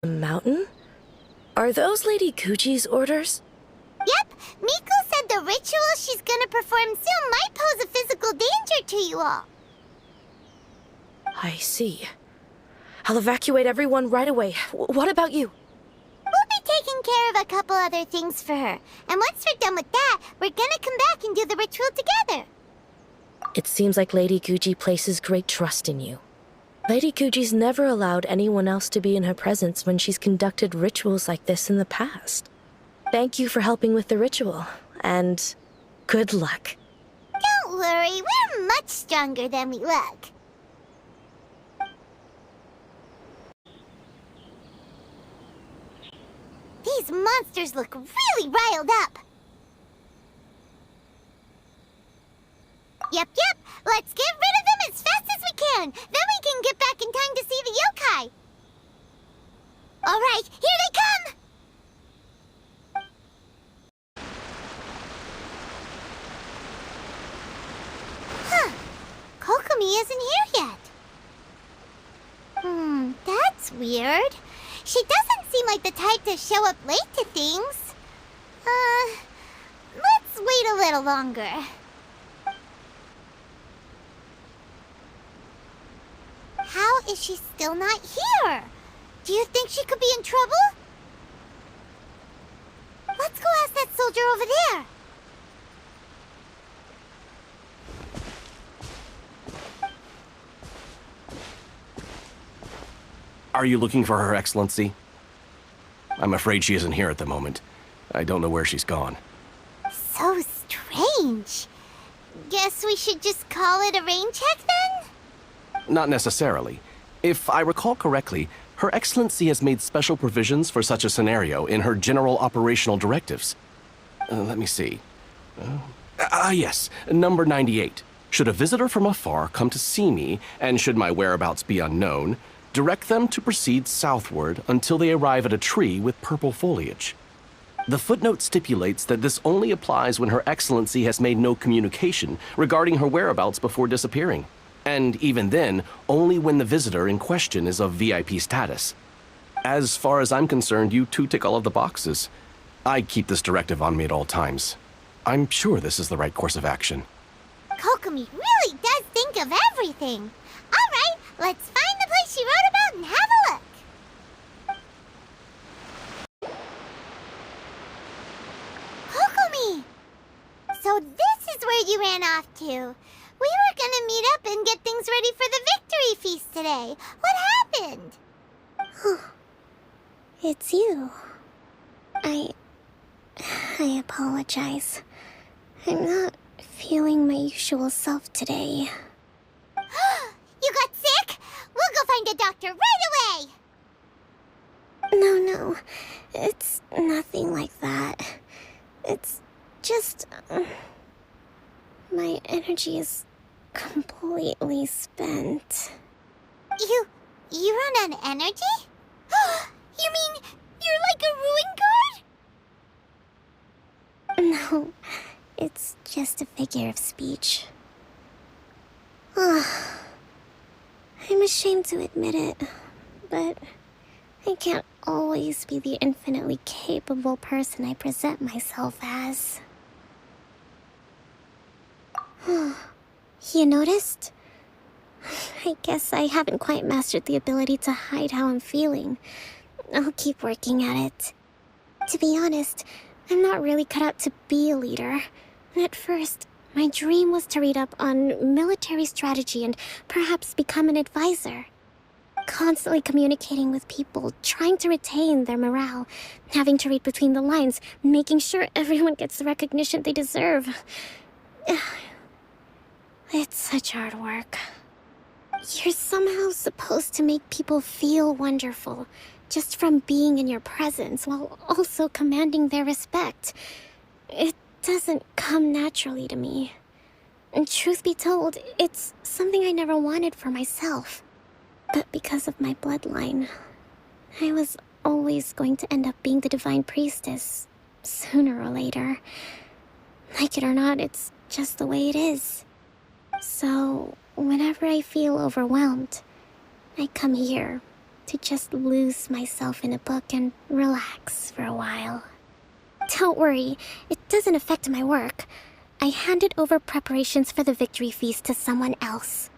The mountain? Are those Lady Guji's orders? Yep, Miku said the ritual she's gonna perform soon might pose a physical danger to you all. I see. I'll evacuate everyone right away. What about you? We'll be taking care of a couple other things for her. And once we're done with that, we're gonna come back and do the ritual together. It seems like Lady Guji places great trust in you. Lady Guji's never allowed anyone else to be in her presence when she's conducted rituals like this in the past. Thank you for helping with the ritual, and good luck. Don't worry, we're much stronger than we look. These monsters look really riled up. Yep, let's get rid of them as fast as we can. Then we can get back in time to see the yokai. All right, here they come! Huh, Kokomi isn't here yet. That's weird. She doesn't seem like the type to show up late to things. Let's wait a little longer. How is she still not here? Do you think she could be in trouble? Let's go ask that soldier over there. Are you looking for Her Excellency? I'm afraid she isn't here at the moment. I don't know where she's gone. So strange. Guess we should just call it a rain check then? Not necessarily. If I recall correctly, Her Excellency has made special provisions for such a scenario in her general operational directives. Let me see. Yes, number 98. Should a visitor from afar come to see me, and should my whereabouts be unknown, direct them to proceed southward until they arrive at a tree with purple foliage. The footnote stipulates that this only applies when Her Excellency has made no communication regarding her whereabouts before disappearing. And even then, only when the visitor in question is of VIP status. As far as I'm concerned, you two tick all of the boxes. I keep this directive on me at all times. I'm sure this is the right course of action. Kokomi really does think of everything. All right, let's find the place she wrote about and have a look. Kokomi! So this is where you ran off to. We were gonna meet up and get things ready for the victory feast today. What happened? It's you. I apologize. I'm not feeling my usual self today. You got sick? We'll go find a doctor right away! No, it's nothing like that. It's just... my energy is completely spent. You run on energy? You mean you're like a ruin guard? No, it's just a figure of speech. I'm ashamed to admit it, but I can't always be the infinitely capable person I present myself as. You noticed? I guess I haven't quite mastered the ability to hide how I'm feeling. I'll keep working at it. To be honest, I'm not really cut out to be a leader. At first, my dream was to read up on military strategy and perhaps become an advisor. Constantly communicating with people, trying to retain their morale, having to read between the lines, making sure everyone gets the recognition they deserve. It's such hard work. You're somehow supposed to make people feel wonderful, just from being in your presence, while also commanding their respect. It doesn't come naturally to me. And truth be told, it's something I never wanted for myself. But because of my bloodline, I was always going to end up being the Divine Priestess, sooner or later. Like it or not, it's just the way it is. So, whenever I feel overwhelmed, I come here, to just lose myself in a book and relax for a while. Don't worry, it doesn't affect my work. I handed over preparations for the victory feast to someone else.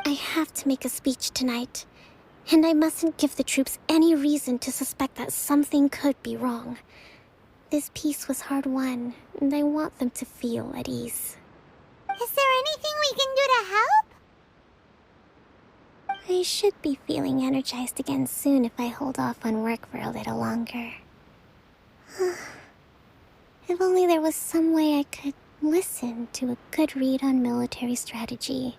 I have to make a speech tonight, and I mustn't give the troops any reason to suspect that something could be wrong. This peace was hard-won, and I want them to feel at ease. Is there anything we can do to help? I should be feeling energized again soon if I hold off on work for a little longer. If only there was some way I could listen to a good read on military strategy.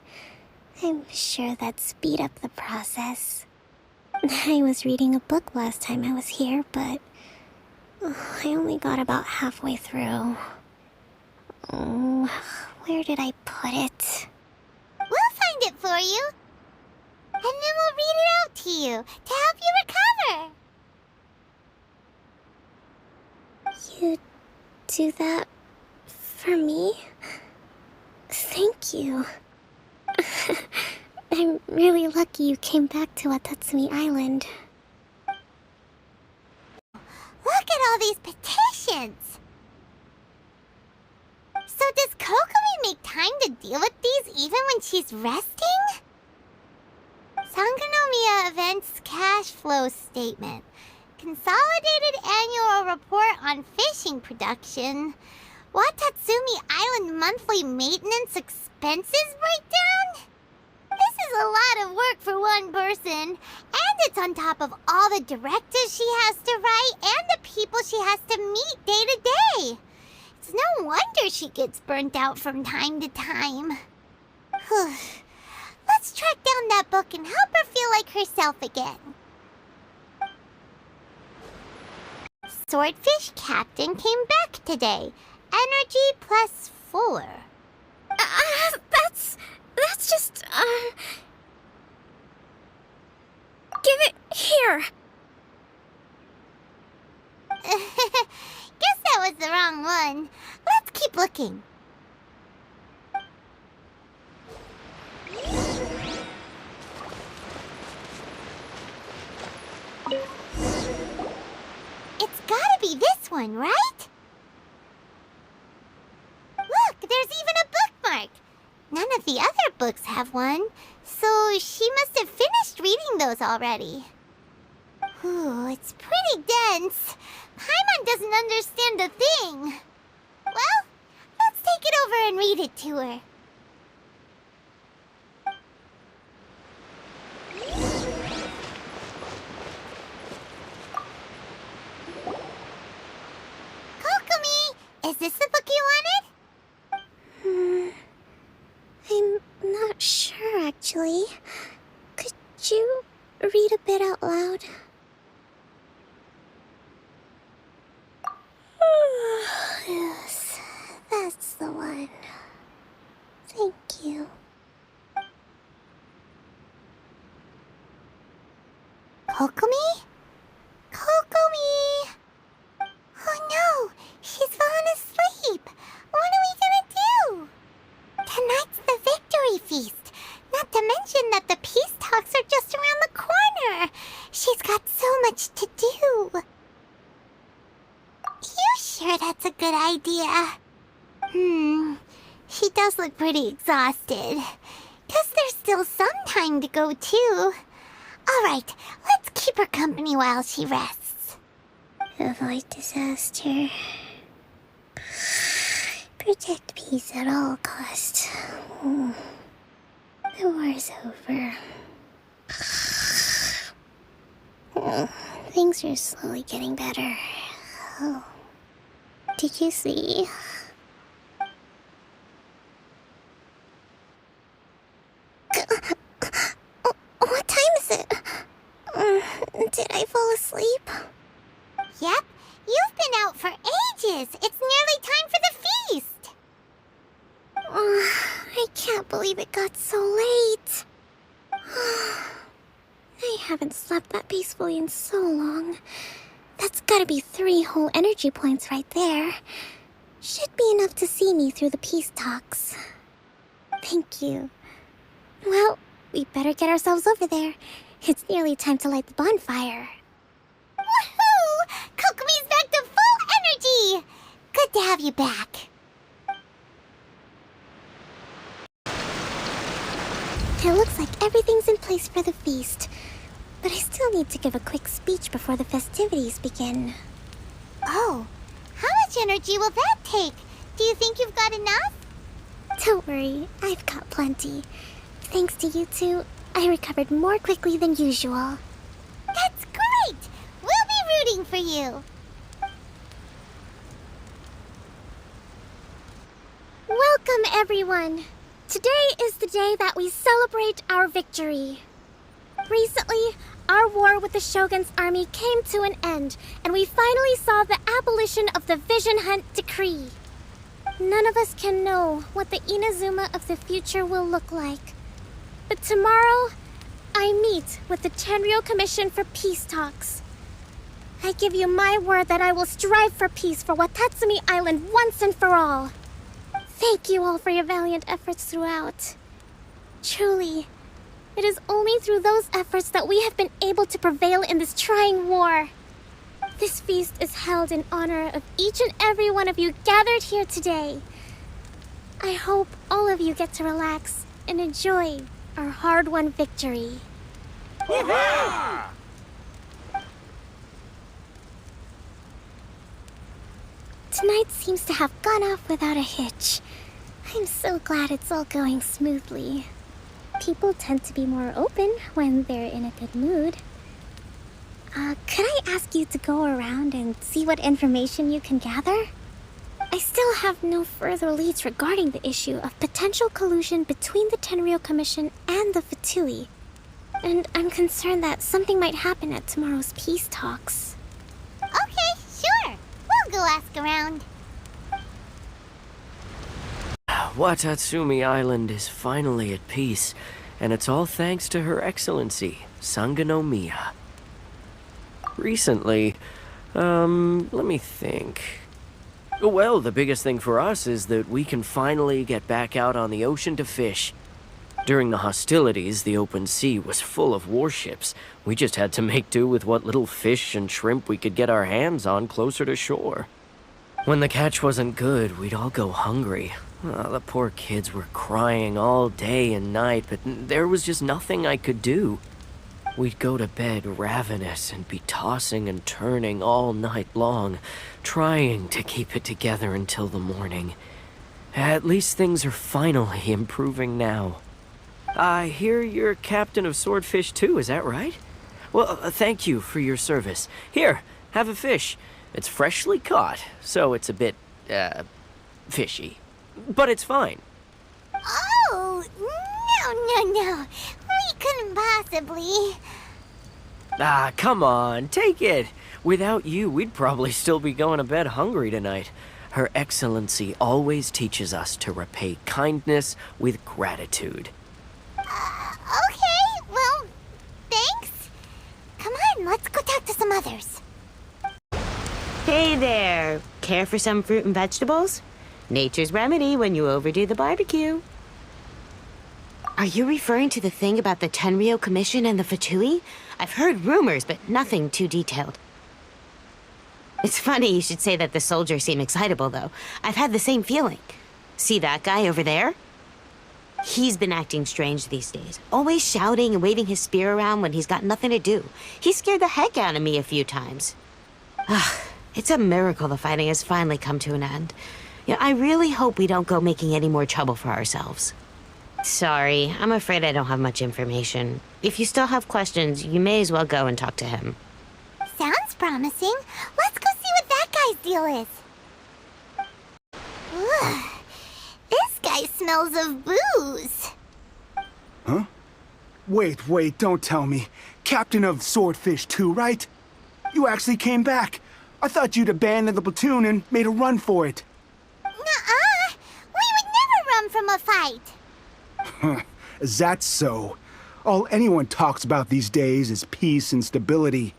I'm sure that'd speed up the process. I was reading a book last time I was here, but I only got about halfway through. Where did I put it? We'll find it for you. And then we'll read it out to you to help you recover. You do that for me? Thank you. I'm really lucky you came back to Watatsumi Island. Look at all these petitions. So does Kokomi make time to deal with these even when she's resting? Sangonomiya Events Cash Flow Statement. Consolidated Annual Report on Fishing Production. Watatsumi Island Monthly Maintenance Expenses Breakdown? This is a lot of work for one person, and it's on top of all the directives she has to write and the people she has to meet day to day. It's no wonder she gets burnt out from time to time. Let's track down that book and help her feel like herself again. Swordfish Captain came back today. Energy +4. That's just, give it here. Guess that was the wrong one. Let's keep looking. It's gotta be this one, right? Look, there's even a bookmark. None of the other books have one, so she must have finished reading those already. Ooh, it's pretty dense. Paimon doesn't understand a thing. Well, let's take it over and read it to her. Kokomi, is this the book you wanted? I'm not sure, actually. Could you read a bit out loud? Yes, that's the one. Thank you. Kokomi? Kokomi! Oh no, she's fallen asleep. What are we gonna do? Tonight's the victory feast. Not to mention that the peace talks are just around the corner. She's got so much to do. You sure that's a good idea? She does look pretty exhausted. Guess there's still some time to go too. Alright, let's keep her company while she rests. Avoid disaster. Protect peace at all costs. The war's over. Things are slowly getting better. Oh. Did you see? What time is it? Did I fall asleep? Yep, you've been out for ages. It's nearly time for the feast. I can't believe it got so late. I haven't slept that peacefully in so long. That's gotta be 3 whole energy points right there. Should be enough to see me through the peace talks. Thank you. Well, we better get ourselves over there. It's nearly time to light the bonfire. Woohoo! Kokomi's back to full energy! Good to have you back. It looks like everything's in place for the feast. But I still need to give a quick speech before the festivities begin. Oh, how much energy will that take? Do you think you've got enough? Don't worry, I've got plenty. Thanks to you two, I recovered more quickly than usual. That's great! We'll be rooting for you. Welcome, everyone! Today is the day that we celebrate our victory. Recently, our war with the Shogun's army came to an end, and we finally saw the abolition of the Vision Hunt Decree. None of us can know what the Inazuma of the future will look like. But tomorrow, I meet with the Tenryou Commission for peace talks. I give you my word that I will strive for peace for Watatsumi Island once and for all. Thank you all for your valiant efforts throughout. Truly, it is only through those efforts that we have been able to prevail in this trying war. This feast is held in honor of each and every one of you gathered here today. I hope all of you get to relax and enjoy our hard-won victory. Tonight seems to have gone off without a hitch. I'm so glad it's all going smoothly. People tend to be more open when they're in a good mood. Could I ask you to go around and see what information you can gather? I still have no further leads regarding the issue of potential collusion between the Tenryou Commission and the Fatui. And I'm concerned that something might happen at tomorrow's peace talks. Okay, sure. We'll go ask around. Watatsumi Island is finally at peace, and it's all thanks to Her Excellency, Sangonomiya. Recently, let me think. Well, the biggest thing for us is that we can finally get back out on the ocean to fish. During the hostilities, the open sea was full of warships. We just had to make do with what little fish and shrimp we could get our hands on closer to shore. When the catch wasn't good, we'd all go hungry. The poor kids were crying all day and night, but there was just nothing I could do. We'd go to bed ravenous and be tossing and turning all night long, trying to keep it together until the morning. At least things are finally improving now. I hear you're captain of Swordfish too, is that right? Well, thank you for your service. Here, have a fish. It's freshly caught, so it's a bit, fishy. But it's fine. Oh, no. We couldn't possibly. Come on, take it. Without you, we'd probably still be going to bed hungry tonight. Her Excellency always teaches us to repay kindness with gratitude. Okay, well, thanks. Come on, let's go talk to some others. Hey there! Care for some fruit and vegetables? Nature's remedy when you overdo the barbecue. Are you referring to the thing about the Tenryou Commission and the Fatui? I've heard rumors, but nothing too detailed. It's funny you should say that the soldiers seem excitable, though. I've had the same feeling. See that guy over there? He's been acting strange these days. Always shouting and waving his spear around when he's got nothing to do. He scared the heck out of me a few times. It's a miracle the fighting has finally come to an end. Yeah, I really hope we don't go making any more trouble for ourselves. Sorry, I'm afraid I don't have much information. If you still have questions, you may as well go and talk to him. Sounds promising. Let's go see what that guy's deal is. Ugh. This guy smells of booze. Huh? Wait, don't tell me. Captain of Swordfish too, right? You actually came back. I thought you'd abandoned the platoon and made a run for it. Nuh-uh. We would never run from a fight. Is that so? All anyone talks about these days is peace and stability.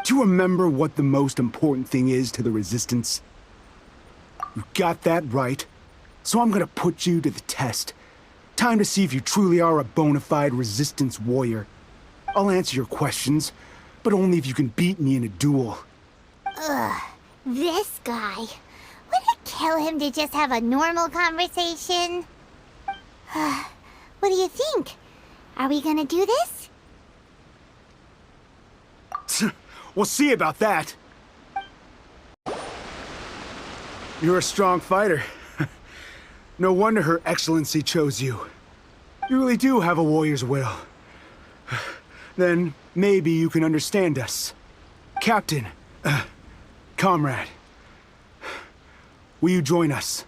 Do you remember what the most important thing is to the Resistance? You got that right. So I'm gonna put you to the test. Time to see if you truly are a bona fide Resistance warrior. I'll answer your questions, but only if you can beat me in a duel. Ugh, this guy. Would it kill him to just have a normal conversation? What do you think? Are we gonna do this? We'll see about that. You're a strong fighter. No wonder Her Excellency chose you. You really do have a warrior's will. Then maybe you can understand us. Captain, comrade, will you join us?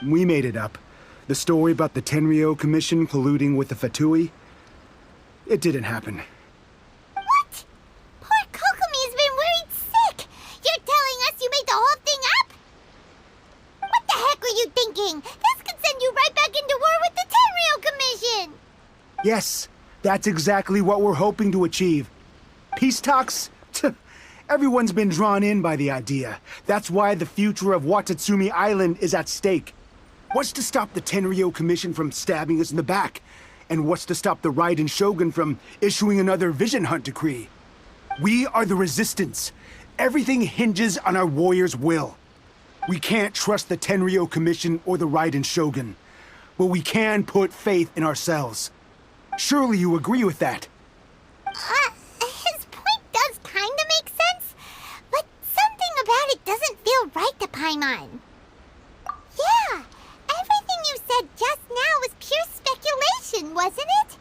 We made it up. The story about the Tenryou Commission colluding with the Fatui, it didn't happen. What? Poor Kokomi's been worried sick. You're telling us you made the whole thing up? What the heck were you thinking? This could send you right back into war with the Tenryou Commission. Yes, that's exactly what we're hoping to achieve. Peace talks? Everyone's been drawn in by the idea. That's why the future of Watatsumi Island is at stake. What's to stop the Tenryou Commission from stabbing us in the back? And what's to stop the Raiden Shogun from issuing another Vision Hunt decree? We are the Resistance. Everything hinges on our warrior's will. We can't trust the Tenryou Commission or the Raiden Shogun, but we can put faith in ourselves. Surely you agree with that? His point does kinda make sense, but something about it doesn't feel right to Paimon. Yeah, everything you said just now was pure speculation, wasn't it?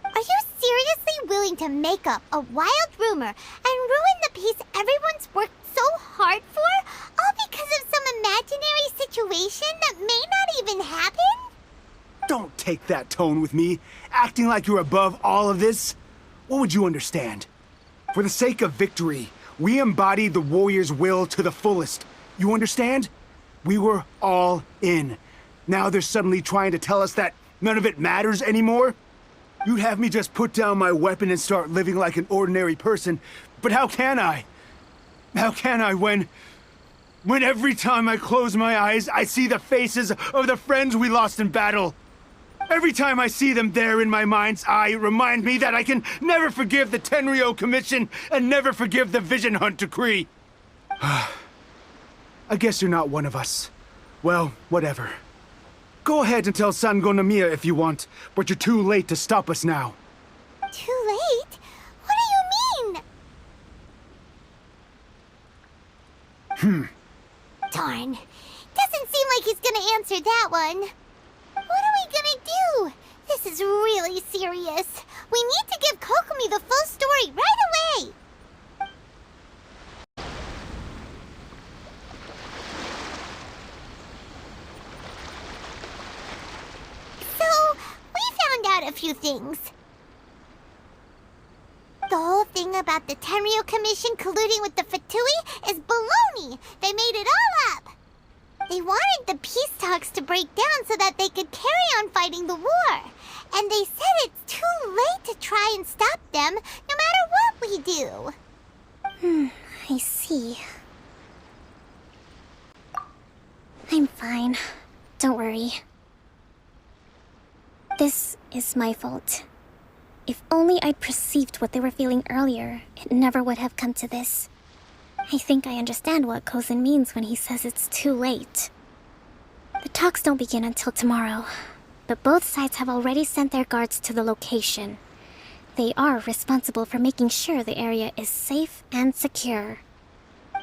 Are you seriously willing to make up a wild rumor and ruin the peace everyone's worked so hard for, all because of some imaginary situation that may not even happen? Don't take that tone with me, acting like you're above all of this. What would you understand? For the sake of victory, we embodied the warrior's will to the fullest. You understand? We were all in. Now they're suddenly trying to tell us that none of it matters anymore? You'd have me just put down my weapon and start living like an ordinary person, but how can I? How can I when every time I close my eyes, I see the faces of the friends we lost in battle? Every time I see them there in my mind's eye, it reminds me that I can never forgive the Tenryou Commission and never forgive the Vision Hunt decree. I guess you're not one of us. Well, whatever. Go ahead and tell Sango Nomiya if you want, but you're too late to stop us now. Too late? What do you mean? Darn. Doesn't seem like he's gonna answer that one. What are we gonna do? This is really serious. We need to give Kokomi the full story right away. So, we found out a few things. The whole thing about the Tenryou Commission colluding with the Fatui is baloney. They made it all up. They wanted the peace talks to break down so that they could carry on fighting the war. And they said it's too late to try and stop them, no matter what we do. I see. I'm fine. Don't worry. This is my fault. If only I'd perceived what they were feeling earlier, it never would have come to this. I think I understand what Kozin means when he says it's too late. The talks don't begin until tomorrow, but both sides have already sent their guards to the location. They are responsible for making sure the area is safe and secure.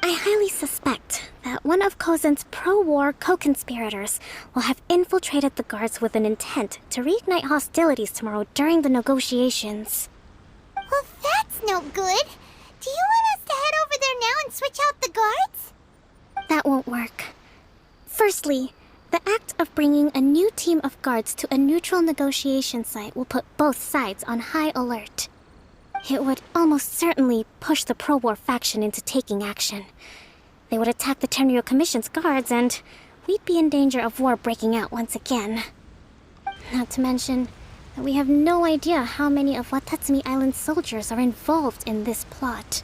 I highly suspect that one of Kozin's pro-war co-conspirators will have infiltrated the guards with an intent to reignite hostilities tomorrow during the negotiations. Well, that's no good. Do you want us to head over there now and switch out the guards? That won't work. Firstly, the act of bringing a new team of guards to a neutral negotiation site will put both sides on high alert. It would almost certainly push the pro-war faction into taking action. They would attack the Tenryou Commission's guards, and we'd be in danger of war breaking out once again. Not to mention that we have no idea how many of Watatsumi Island's soldiers are involved in this plot.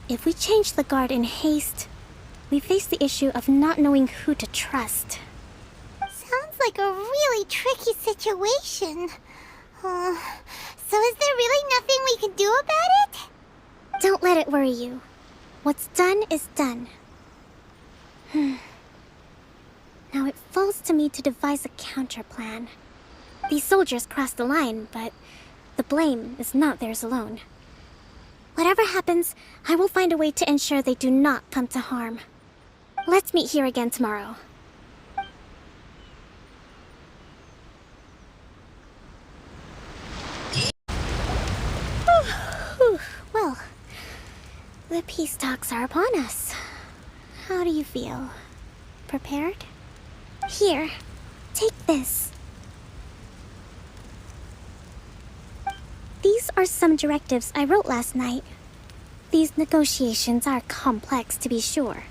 If we change the guard in haste, we face the issue of not knowing who to trust. Sounds like a really tricky situation. So is there really nothing we can do about it? Don't let it worry you. What's done is done. Now it falls to me to devise a counterplan. These soldiers crossed the line, but the blame is not theirs alone. Whatever happens, I will find a way to ensure they do not come to harm. Let's meet here again tomorrow. Well, the peace talks are upon us. How do you feel? Prepared? Here, take this. These are some directives I wrote last night. These negotiations are complex, to be sure,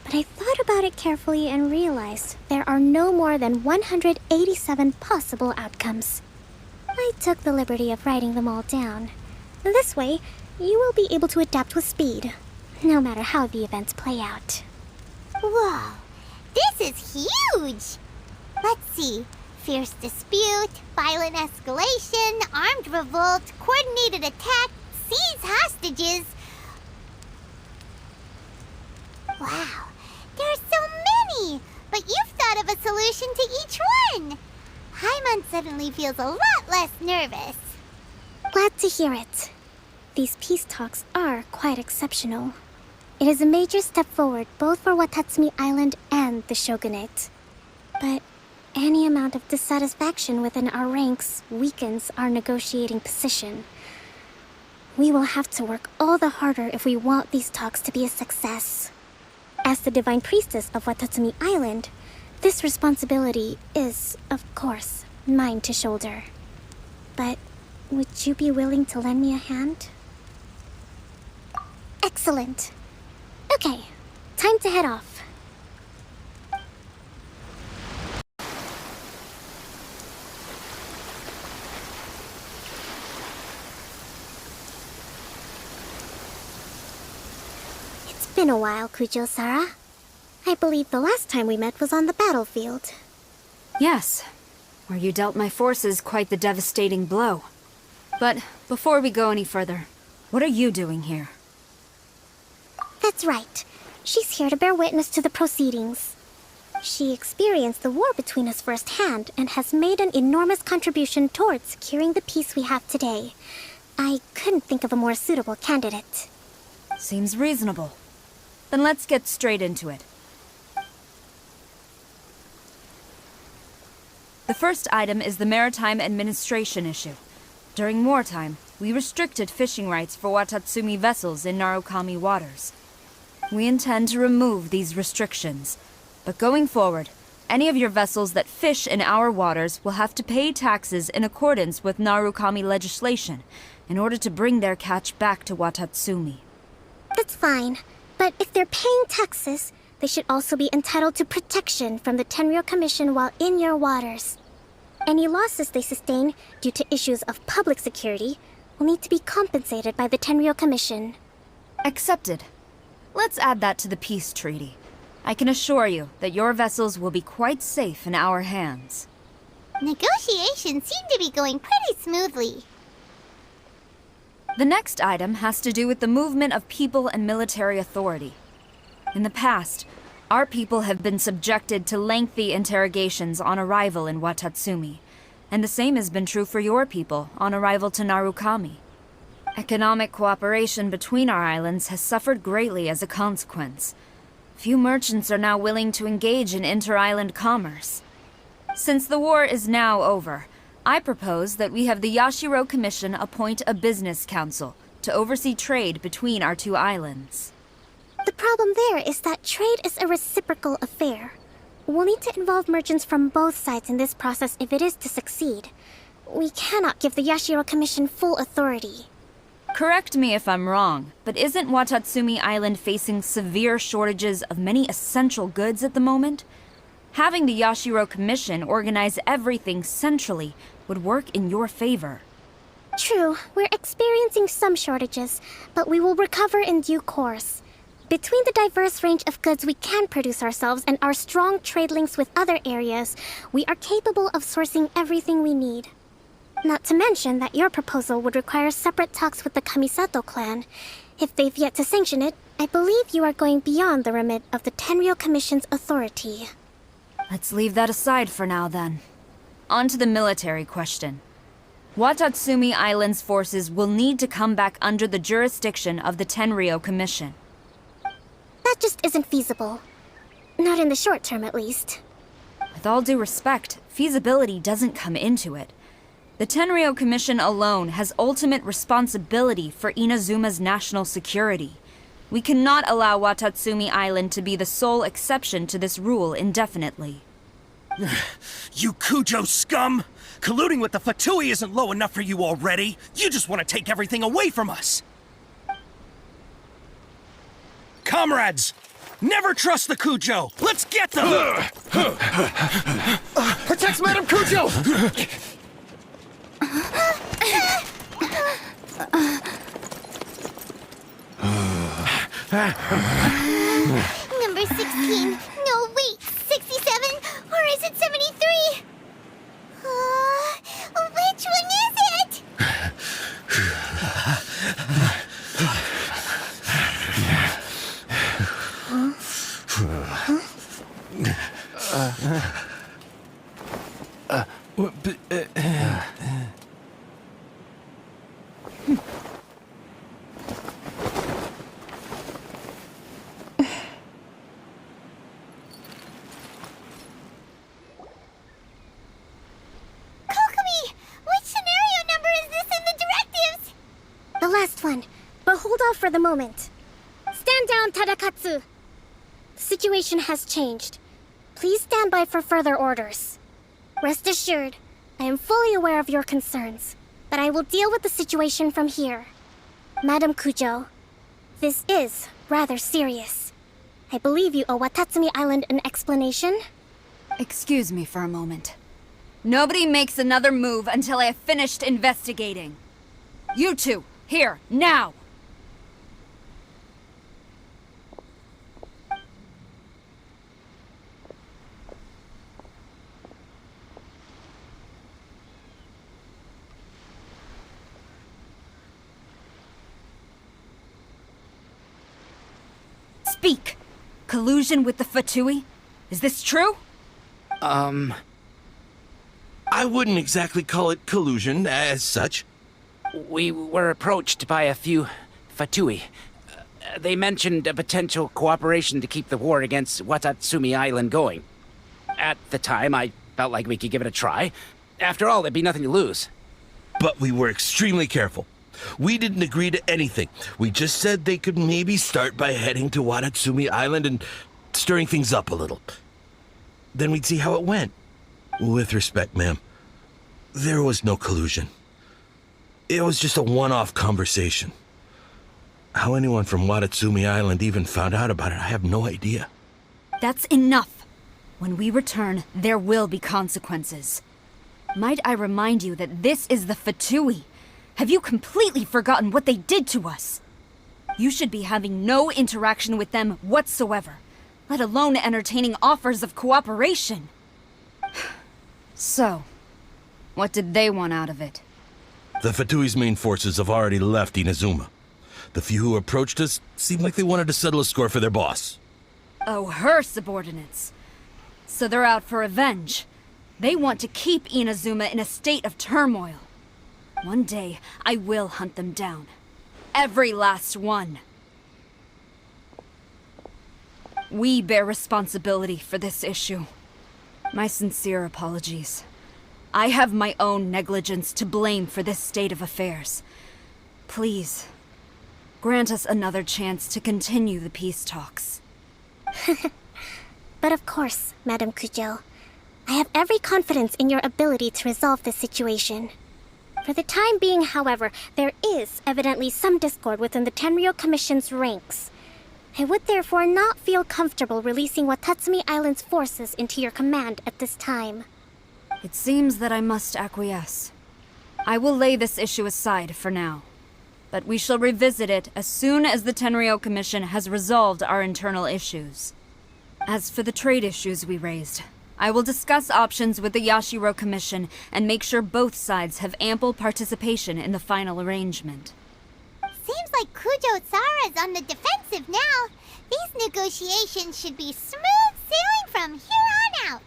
but I thought about it carefully and realized there are no more than 187 possible outcomes. I took the liberty of writing them all down. This way, you will be able to adapt with speed, no matter how the events play out. Whoa, this is huge! Let's see. Fierce dispute, violent escalation, armed revolt, coordinated attack, seize hostages. Wow, there are so many! But you've thought of a solution to each one! Hyman suddenly feels a lot less nervous. Glad to hear it. These peace talks are quite exceptional. It is a major step forward both for Watatsumi Island and the Shogunate. But any amount of dissatisfaction within our ranks weakens our negotiating position. We will have to work all the harder if we want these talks to be a success. As the Divine Priestess of Watatsumi Island, this responsibility is, of course, mine to shoulder. But would you be willing to lend me a hand? Excellent. Okay, time to head off. It's been a while, Kujo-Sara. I believe the last time we met was on the battlefield. Yes, where you dealt my forces quite the devastating blow. But before we go any further, what are you doing here? That's right. She's here to bear witness to the proceedings. She experienced the war between us firsthand and has made an enormous contribution towards securing the peace we have today. I couldn't think of a more suitable candidate. Seems reasonable. Then let's get straight into it. The first item is the Maritime Administration issue. During wartime, we restricted fishing rights for Watatsumi vessels in Narukami waters. We intend to remove these restrictions, but going forward, any of your vessels that fish in our waters will have to pay taxes in accordance with Narukami legislation in order to bring their catch back to Watatsumi. That's fine, but if they're paying taxes, they should also be entitled to protection from the Tenryou Commission while in your waters. Any losses they sustain due to issues of public security will need to be compensated by the Tenryou Commission. Accepted. Let's add that to the peace treaty. I can assure you that your vessels will be quite safe in our hands. Negotiations seem to be going pretty smoothly. The next item has to do with the movement of people and military authority. In the past, our people have been subjected to lengthy interrogations on arrival in Watatsumi, and the same has been true for your people on arrival to Narukami. Economic cooperation between our islands has suffered greatly as a consequence. Few merchants are now willing to engage in inter-island commerce. Since the war is now over, I propose that we have the Yashiro Commission appoint a business council to oversee trade between our two islands. The problem there is that trade is a reciprocal affair. We'll need to involve merchants from both sides in this process if it is to succeed. We cannot give the Yashiro Commission full authority. Correct me if I'm wrong, but isn't Watatsumi Island facing severe shortages of many essential goods at the moment? Having the Yashiro Commission organize everything centrally would work in your favor. True, we're experiencing some shortages, but we will recover in due course. Between the diverse range of goods we can produce ourselves and our strong trade links with other areas, we are capable of sourcing everything we need. Not to mention that your proposal would require separate talks with the Kamisato clan. If they've yet to sanction it, I believe you are going beyond the remit of the Tenryou Commission's authority. Let's leave that aside for now, then. On to the military question. Watatsumi Island's forces will need to come back under the jurisdiction of the Tenryou Commission. That just isn't feasible. Not in the short term, at least. With all due respect, feasibility doesn't come into it. The Tenryou Commission alone has ultimate responsibility for Inazuma's national security. We cannot allow Watatsumi Island to be the sole exception to this rule indefinitely. You Kujo scum! Colluding with the Fatui isn't low enough for you already. You just want to take everything away from us. Comrades, never trust the Kujo. Let's get them! Protect Madame Kujo! Number 16. No, wait. 67? Or is it 73? Which one is it? The last one, but hold off for the moment. Stand down, Tadakatsu! The situation has changed. Please stand by for further orders. Rest assured, I am fully aware of your concerns, but I will deal with the situation from here. Madam Kujo, this is rather serious. I believe you owe Watatsumi Island an explanation? Excuse me for a moment. Nobody makes another move until I have finished investigating. You two, here, now! Speak! Collusion with the Fatui? Is this true? I wouldn't exactly call it collusion as such. We were approached by a few Fatui. They mentioned a potential cooperation to keep the war against Watatsumi Island going. At the time, I felt like we could give it a try. After all, there'd be nothing to lose. But we were extremely careful. We didn't agree to anything. We just said they could maybe start by heading to Watatsumi Island and stirring things up a little. Then we'd see how it went. With respect, ma'am, there was no collusion. It was just a one-off conversation. How anyone from Watatsumi Island even found out about it, I have no idea. That's enough. When we return, there will be consequences. Might I remind you that this is the Fatui? Have you completely forgotten what they did to us? You should be having no interaction with them whatsoever, let alone entertaining offers of cooperation. So, what did they want out of it? The Fatui's main forces have already left Inazuma. The few who approached us seemed like they wanted to settle a score for their boss. Oh, her subordinates. So they're out for revenge. They want to keep Inazuma in a state of turmoil. One day, I will hunt them down. Every last one. We bear responsibility for this issue. My sincere apologies. I have my own negligence to blame for this state of affairs. Please, grant us another chance to continue the peace talks. But of course, Madam Kujo. I have every confidence in your ability to resolve this situation. For the time being, however, there is evidently some discord within the Tenryou Commission's ranks. I would therefore not feel comfortable releasing Watatsumi Island's forces into your command at this time. It seems that I must acquiesce. I will lay this issue aside for now. but we shall revisit it as soon as the Tenryou Commission has resolved our internal issues. As for the trade issues we raised, I will discuss options with the Yashiro Commission and make sure both sides have ample participation in the final arrangement. Seems like Kujo-sara's on the defensive now. These negotiations should be smooth sailing from here on out.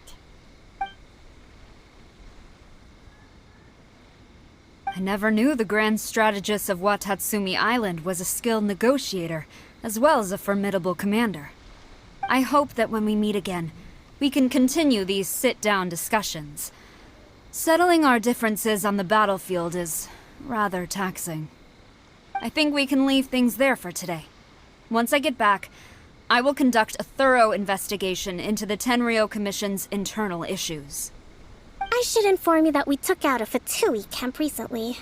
I never knew the grand strategist of Watatsumi Island was a skilled negotiator, as well as a formidable commander. I hope that when we meet again, we can continue these sit-down discussions. Settling our differences on the battlefield is rather taxing. I think we can leave things there for today. Once I get back, I will conduct a thorough investigation into the Tenryou Commission's internal issues. I should inform you that we took out a Fatui camp recently.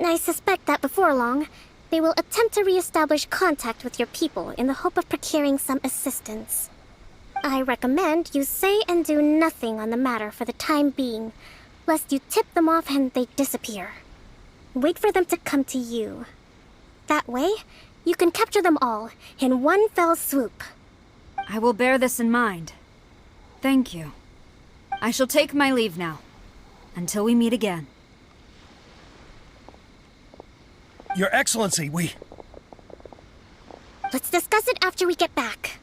I suspect that before long, they will attempt to re-establish contact with your people in the hope of procuring some assistance. I recommend you say and do nothing on the matter for the time being, lest you tip them off and they disappear. Wait for them to come to you. That way, you can capture them all in one fell swoop. I will bear this in mind. Thank you. I shall take my leave now. Until we meet again. Your Excellency, we... Let's discuss it after we get back.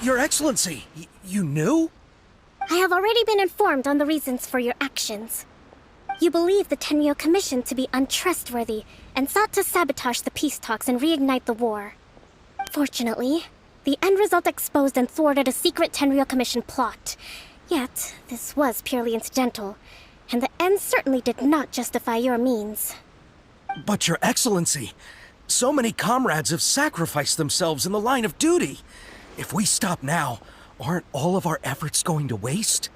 Your Excellency, you knew? I have already been informed on the reasons for your actions. You believe the Tenryou Commission to be untrustworthy and sought to sabotage the peace talks and reignite the war. Fortunately, the end result exposed and thwarted a secret Tenryou Commission plot. Yet, this was purely incidental, and the end certainly did not justify your means. But Your Excellency, so many comrades have sacrificed themselves in the line of duty. If we stop now, aren't all of our efforts going to waste?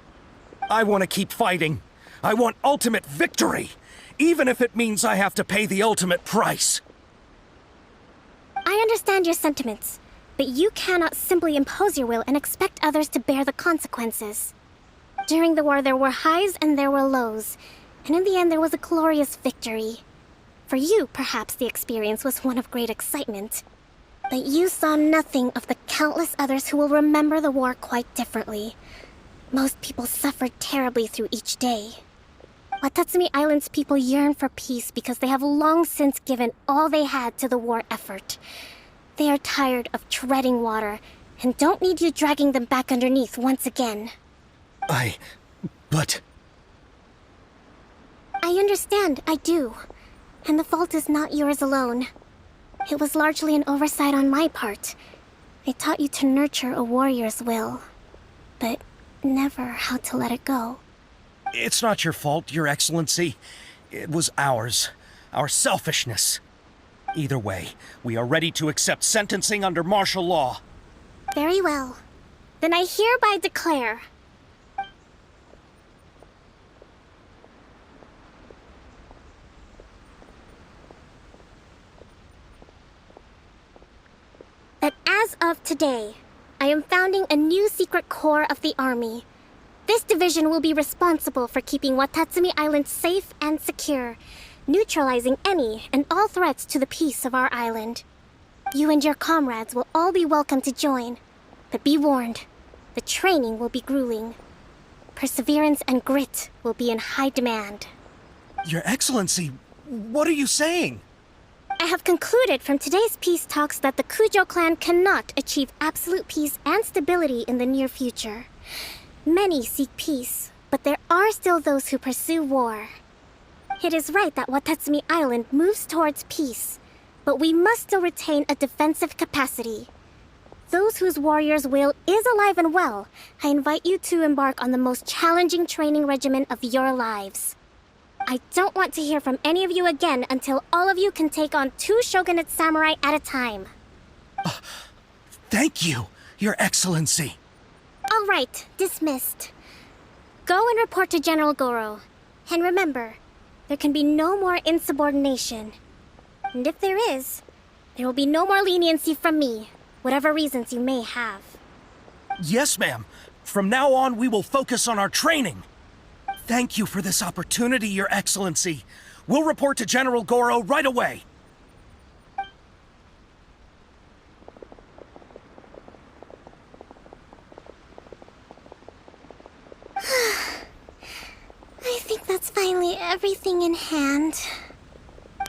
I want to keep fighting. I want ultimate victory, even if it means I have to pay the ultimate price. I understand your sentiments, but you cannot simply impose your will and expect others to bear the consequences. During the war, there were highs and there were lows, and in the end, there was a glorious victory. For you, perhaps the experience was one of great excitement. But you saw nothing of the countless others who will remember the war quite differently. Most people suffered terribly through each day. Watatsumi Island's people yearn for peace because they have long since given all they had to the war effort. They are tired of treading water and don't need you dragging them back underneath once again. But... I understand, I do. And the fault is not yours alone. It was largely an oversight on my part. I taught you to nurture a warrior's will, but never how to let it go. It's not your fault, Your Excellency. It was ours. Our selfishness. Either way, we are ready to accept sentencing under martial law. Very well. Then I hereby declare... that as of today, I am founding a new secret corps of the army. This division will be responsible for keeping Watatsumi Island safe and secure, neutralizing any and all threats to the peace of our island. You and your comrades will all be welcome to join, but be warned, the training will be grueling. Perseverance and grit will be in high demand. Your Excellency, what are you saying? I have concluded from today's peace talks that the Kujo clan cannot achieve absolute peace and stability in the near future. Many seek peace, but there are still those who pursue war. It is right that Watatsumi Island moves towards peace, but we must still retain a defensive capacity. Those whose warrior's will is alive and well, I invite you to embark on the most challenging training regimen of your lives. I don't want to hear from any of you again until all of you can take on 2 shogunate samurai at a time. Thank you, Your Excellency. All right, dismissed. Go and report to General Goro. And remember, there can be no more insubordination. And if there is, there will be no more leniency from me, whatever reasons you may have. Yes, ma'am. From now on, we will focus on our training. Thank you for this opportunity, Your Excellency. We'll report to General Goro right away. I think that's finally everything in hand.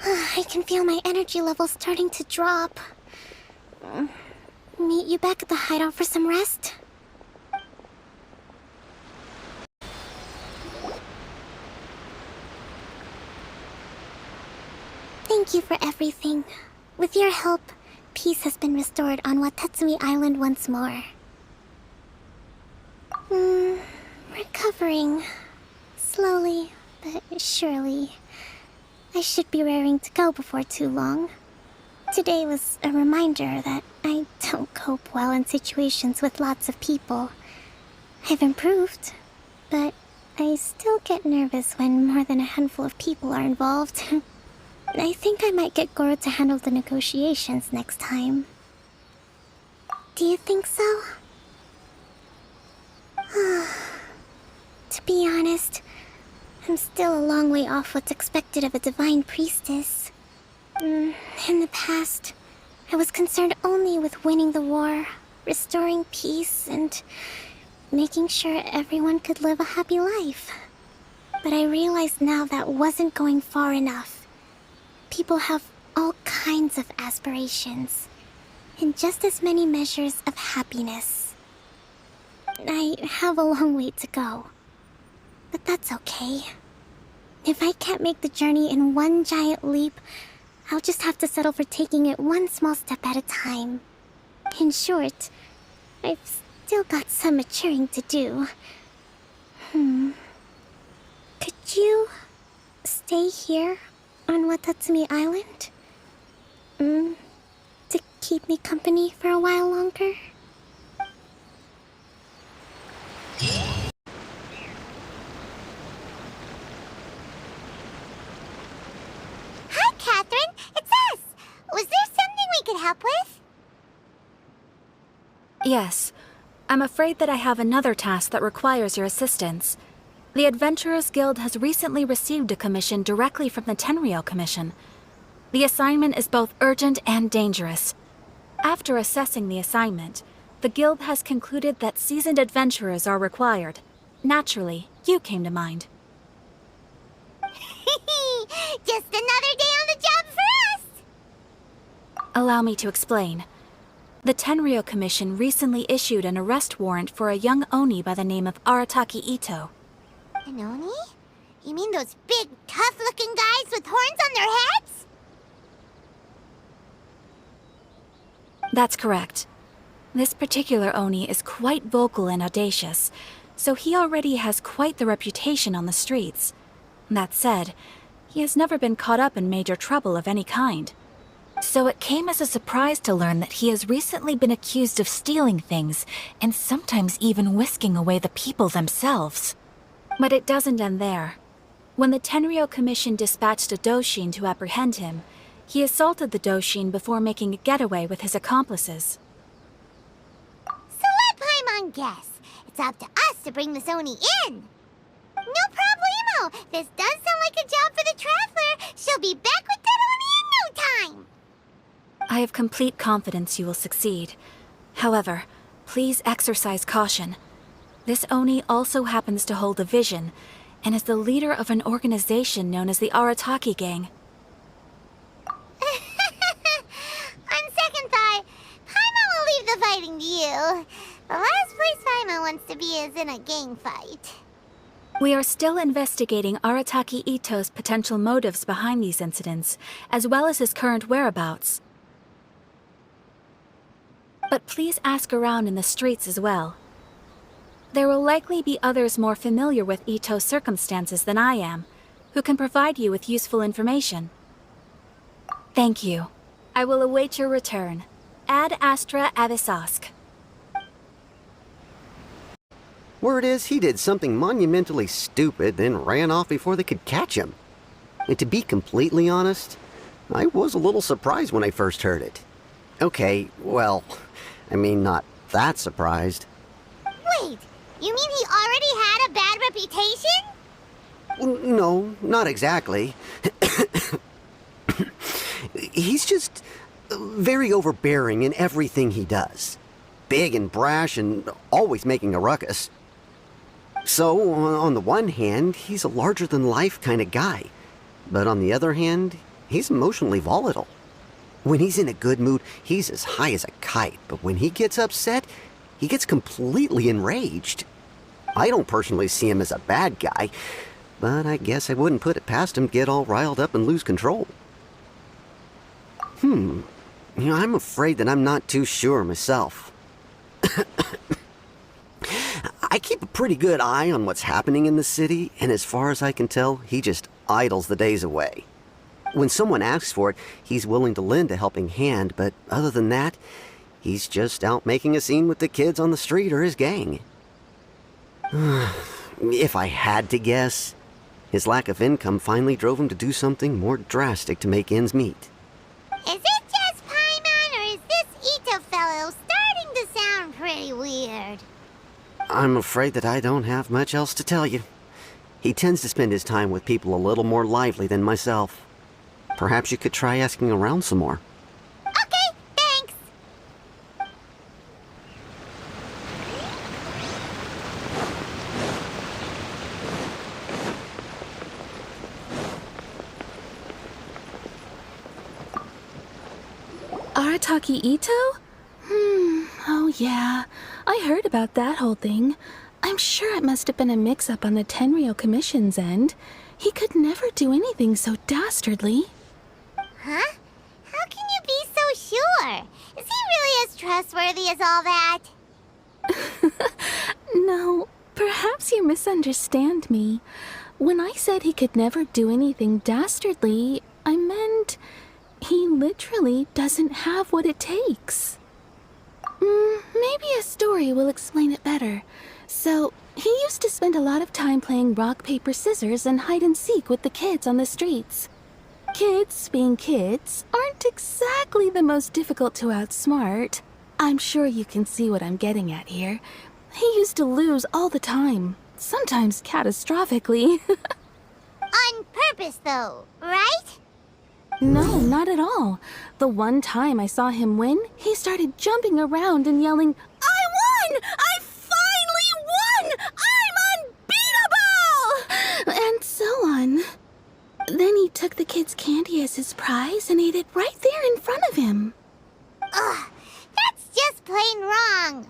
I can feel my energy levels starting to drop. Meet you back at the hideout for some rest? Thank you for everything. With your help, peace has been restored on Watatsumi Island once more. Recovering. Slowly, but surely. I should be raring to go before too long. Today was a reminder that I don't cope well in situations with lots of people. I've improved, but I still get nervous when more than a handful of people are involved. I think I might get Goro to handle the negotiations next time. Do you think so? To be honest, I'm still a long way off what's expected of a divine priestess. In the past, I was concerned only with winning the war, restoring peace, and making sure everyone could live a happy life. But I realize now that wasn't going far enough. People have all kinds of aspirations, and just as many measures of happiness. I have a long way to go, but that's okay. If I can't make the journey in one giant leap, I'll just have to settle for taking it one small step at a time. In short, I've still got some maturing to do. Could you stay here on Watatsumi Island? To keep me company for a while longer? Hi, Catherine. It's us. Was there something we could help with? Yes. I'm afraid that I have another task that requires your assistance. The Adventurers Guild has recently received a commission directly from the Tenryou Commission. The assignment is both urgent and dangerous. After assessing the assignment, the Guild has concluded that seasoned adventurers are required. Naturally, you came to mind. Just another day on the job for us! Allow me to explain. The Tenryou Commission recently issued an arrest warrant for a young Oni by the name of Arataki Ito. An Oni? You mean those big, tough-looking guys with horns on their heads? That's correct. This particular Oni is quite vocal and audacious, so he already has quite the reputation on the streets. That said, he has never been caught up in major trouble of any kind. So it came as a surprise to learn that he has recently been accused of stealing things, and sometimes even whisking away the people themselves. But it doesn't end there. When the Tenryou Commission dispatched a Doshin to apprehend him, he assaulted the Doshin before making a getaway with his accomplices. So let Paimon guess. It's up to us to bring this Oni in. No problemo. This does sound like a job for the Traveler. She'll be back with that Oni in no time. I have complete confidence you will succeed. However, please exercise caution. This Oni also happens to hold a vision, and is the leader of an organization known as the Arataki Gang. On second thought, Paimon will leave the fighting to you. The last place Paimon wants to be is in a gang fight. We are still investigating Arataki Ito's potential motives behind these incidents, as well as his current whereabouts. But please ask around in the streets as well. There will likely be others more familiar with Ito's circumstances than I am, who can provide you with useful information. Thank you. I will await your return. Ad Astra Avisask. Word is he did something monumentally stupid, then ran off before they could catch him. And to be completely honest, I was a little surprised when I first heard it. Okay, well, I mean, not that surprised. Wait, you mean he already had a bad reputation? No, not exactly. He's just very overbearing in everything he does. Big and brash and always making a ruckus. So, on the one hand, he's a larger-than-life kind of guy. But on the other hand, he's emotionally volatile. When he's in a good mood, he's as high as a kite. But when he gets upset, he gets completely enraged. I don't personally see him as a bad guy, but I guess I wouldn't put it past him to get all riled up and lose control. I'm afraid that I'm not too sure myself. I keep a pretty good eye on what's happening in the city, and as far as I can tell, he just idles the days away. When someone asks for it, he's willing to lend a helping hand, but other than that, he's just out making a scene with the kids on the street or his gang. If I had to guess, his lack of income finally drove him to do something more drastic to make ends meet. Is it just Paimon, or is this Ito fellow starting to sound pretty weird? I'm afraid that I don't have much else to tell you. He tends to spend his time with people a little more lively than myself. Perhaps you could try asking around some more. Okay, thanks. Arataki Ito? Oh yeah. I heard about that whole thing. I'm sure it must have been a mix-up on the Tenryou Commission's end. He could never do anything so dastardly. Huh? How can you be so sure? Is he really as trustworthy as all that? No, perhaps you misunderstand me. When I said he could never do anything dastardly, I meant he literally doesn't have what it takes. Maybe a story will explain it better. So, he used to spend a lot of time playing rock, paper, scissors and hide and seek with the kids on the streets. Kids, being kids, aren't exactly the most difficult to outsmart. I'm sure you can see what I'm getting at here. He used to lose all the time, sometimes catastrophically. On purpose, though, right? No, not at all. The one time I saw him win, he started jumping around and yelling, "I won! I finally won! I'm unbeatable!" And so on. Then he took the kid's candy as his prize and ate it right there in front of him. Ugh, that's just plain wrong.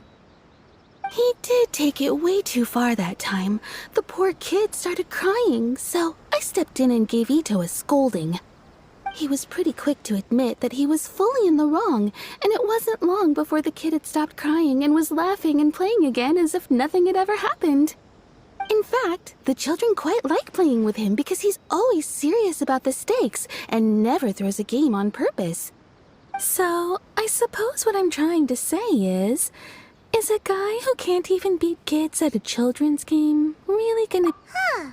He did take it way too far that time. The poor kid started crying, so I stepped in and gave Ito a scolding. He was pretty quick to admit that he was fully in the wrong, and it wasn't long before the kid had stopped crying and was laughing and playing again as if nothing had ever happened. In fact, the children quite like playing with him because he's always serious about the stakes and never throws a game on purpose. So, I suppose what I'm trying to say is a guy who can't even beat kids at a children's game really gonna... Huh.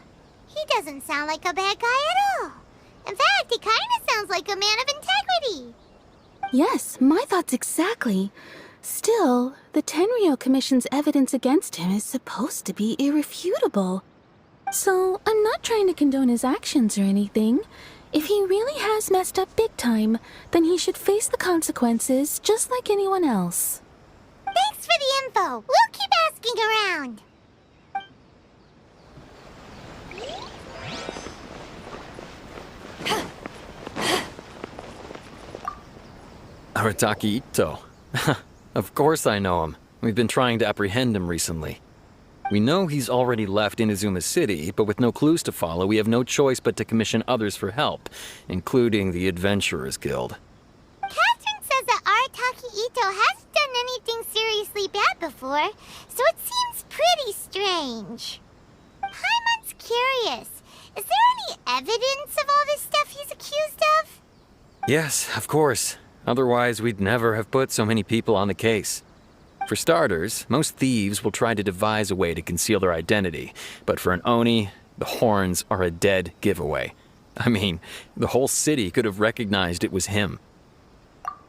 He doesn't sound like a bad guy at all. In fact, he kind of sounds like a man of integrity. Yes, my thoughts exactly. Still, the Tenryou Commission's evidence against him is supposed to be irrefutable. So, I'm not trying to condone his actions or anything. If he really has messed up big time, then he should face the consequences just like anyone else. Thanks for the info. We'll keep asking around. Arataki Ito. Of course I know him. We've been trying to apprehend him recently. We know he's already left Inazuma City, but with no clues to follow, we have no choice but to commission others for help, including the Adventurers Guild. Catherine says that Arataki Ito hasn't done anything seriously bad before, so it seems pretty strange. Paimon's curious. Is there any evidence of all this stuff he's accused of? Yes, of course. Otherwise, we'd never have put so many people on the case. For starters, most thieves will try to devise a way to conceal their identity, but for an Oni, the horns are a dead giveaway. I mean, the whole city could have recognized it was him.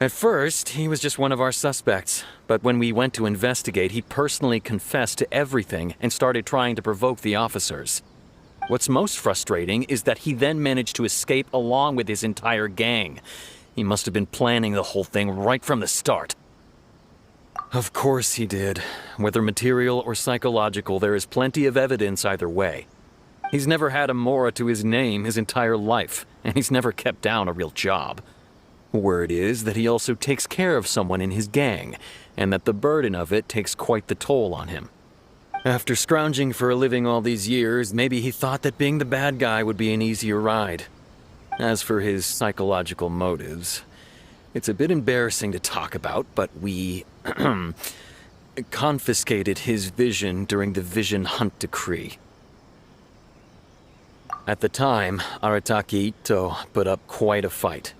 At first, he was just one of our suspects, but when we went to investigate, he personally confessed to everything and started trying to provoke the officers. What's most frustrating is that he then managed to escape along with his entire gang. He must have been planning the whole thing right from the start. Of course he did. Whether material or psychological, there is plenty of evidence either way. He's never had a Mora to his name his entire life, and he's never kept down a real job. Word is that he also takes care of someone in his gang, and that the burden of it takes quite the toll on him. After scrounging for a living all these years, maybe he thought that being the bad guy would be an easier ride. As for his psychological motives, it's a bit embarrassing to talk about, but we confiscated his vision during the Vision Hunt Decree. At the time, Arataki Ito put up quite a fight.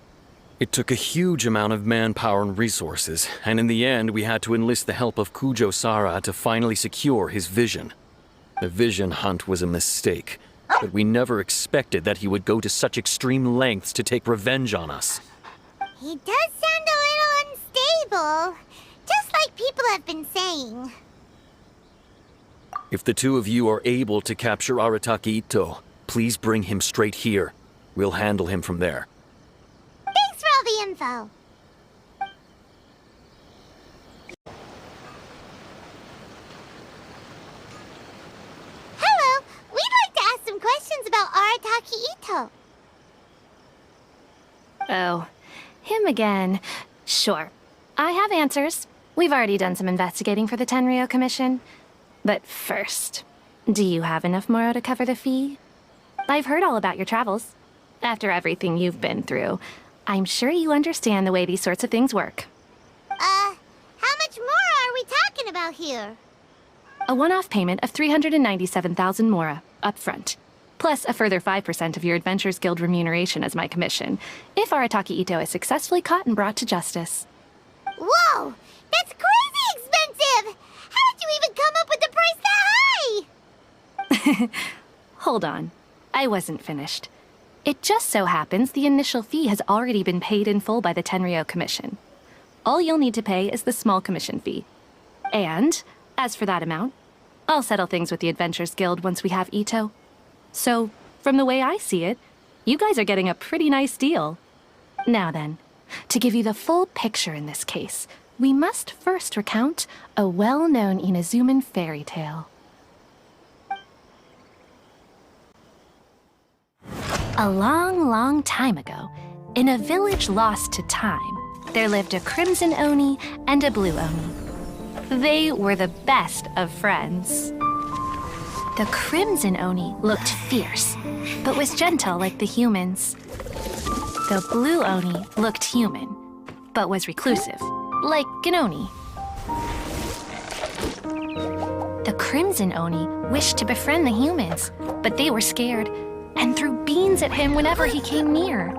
It took a huge amount of manpower and resources, and in the end we had to enlist the help of Kujo Sara to finally secure his vision. The Vision Hunt was a mistake, but we never expected that he would go to such extreme lengths to take revenge on us. He does sound a little unstable, just like people have been saying. If the two of you are able to capture Arataki Ito, please bring him straight here. We'll handle him from there. Thanks for all the info. Hello, we'd like to ask some questions about Arataki Ito. Oh, him again. Sure. I have answers. We've already done some investigating for the Tenryo Commission. But first, do you have enough Moro to cover the fee? I've heard all about your travels. After everything you've been through, I'm sure you understand the way these sorts of things work. How much more are we talking about here? A one-off payment of 397,000 Mora, up front. Plus a further 5% of your Adventures Guild remuneration as my commission, if Arataki Ito is successfully caught and brought to justice. Whoa! That's crazy expensive! How did you even come up with the price that high? Hold on. I wasn't finished. It just so happens the initial fee has already been paid in full by the Tenryo Commission. All you'll need to pay is the small commission fee. And, as for that amount, I'll settle things with the Adventures Guild once we have Ito. So, from the way I see it, you guys are getting a pretty nice deal. Now then, to give you the full picture in this case, we must first recount a well-known Inazuman fairy tale. A long, long time ago, in a village lost to time, there lived a crimson Oni and a blue Oni. They were the best of friends. The crimson Oni looked fierce, but was gentle like the humans. The blue Oni looked human, but was reclusive, like an Oni. The crimson Oni wished to befriend the humans, but they were scared and threw beans at him whenever he came near.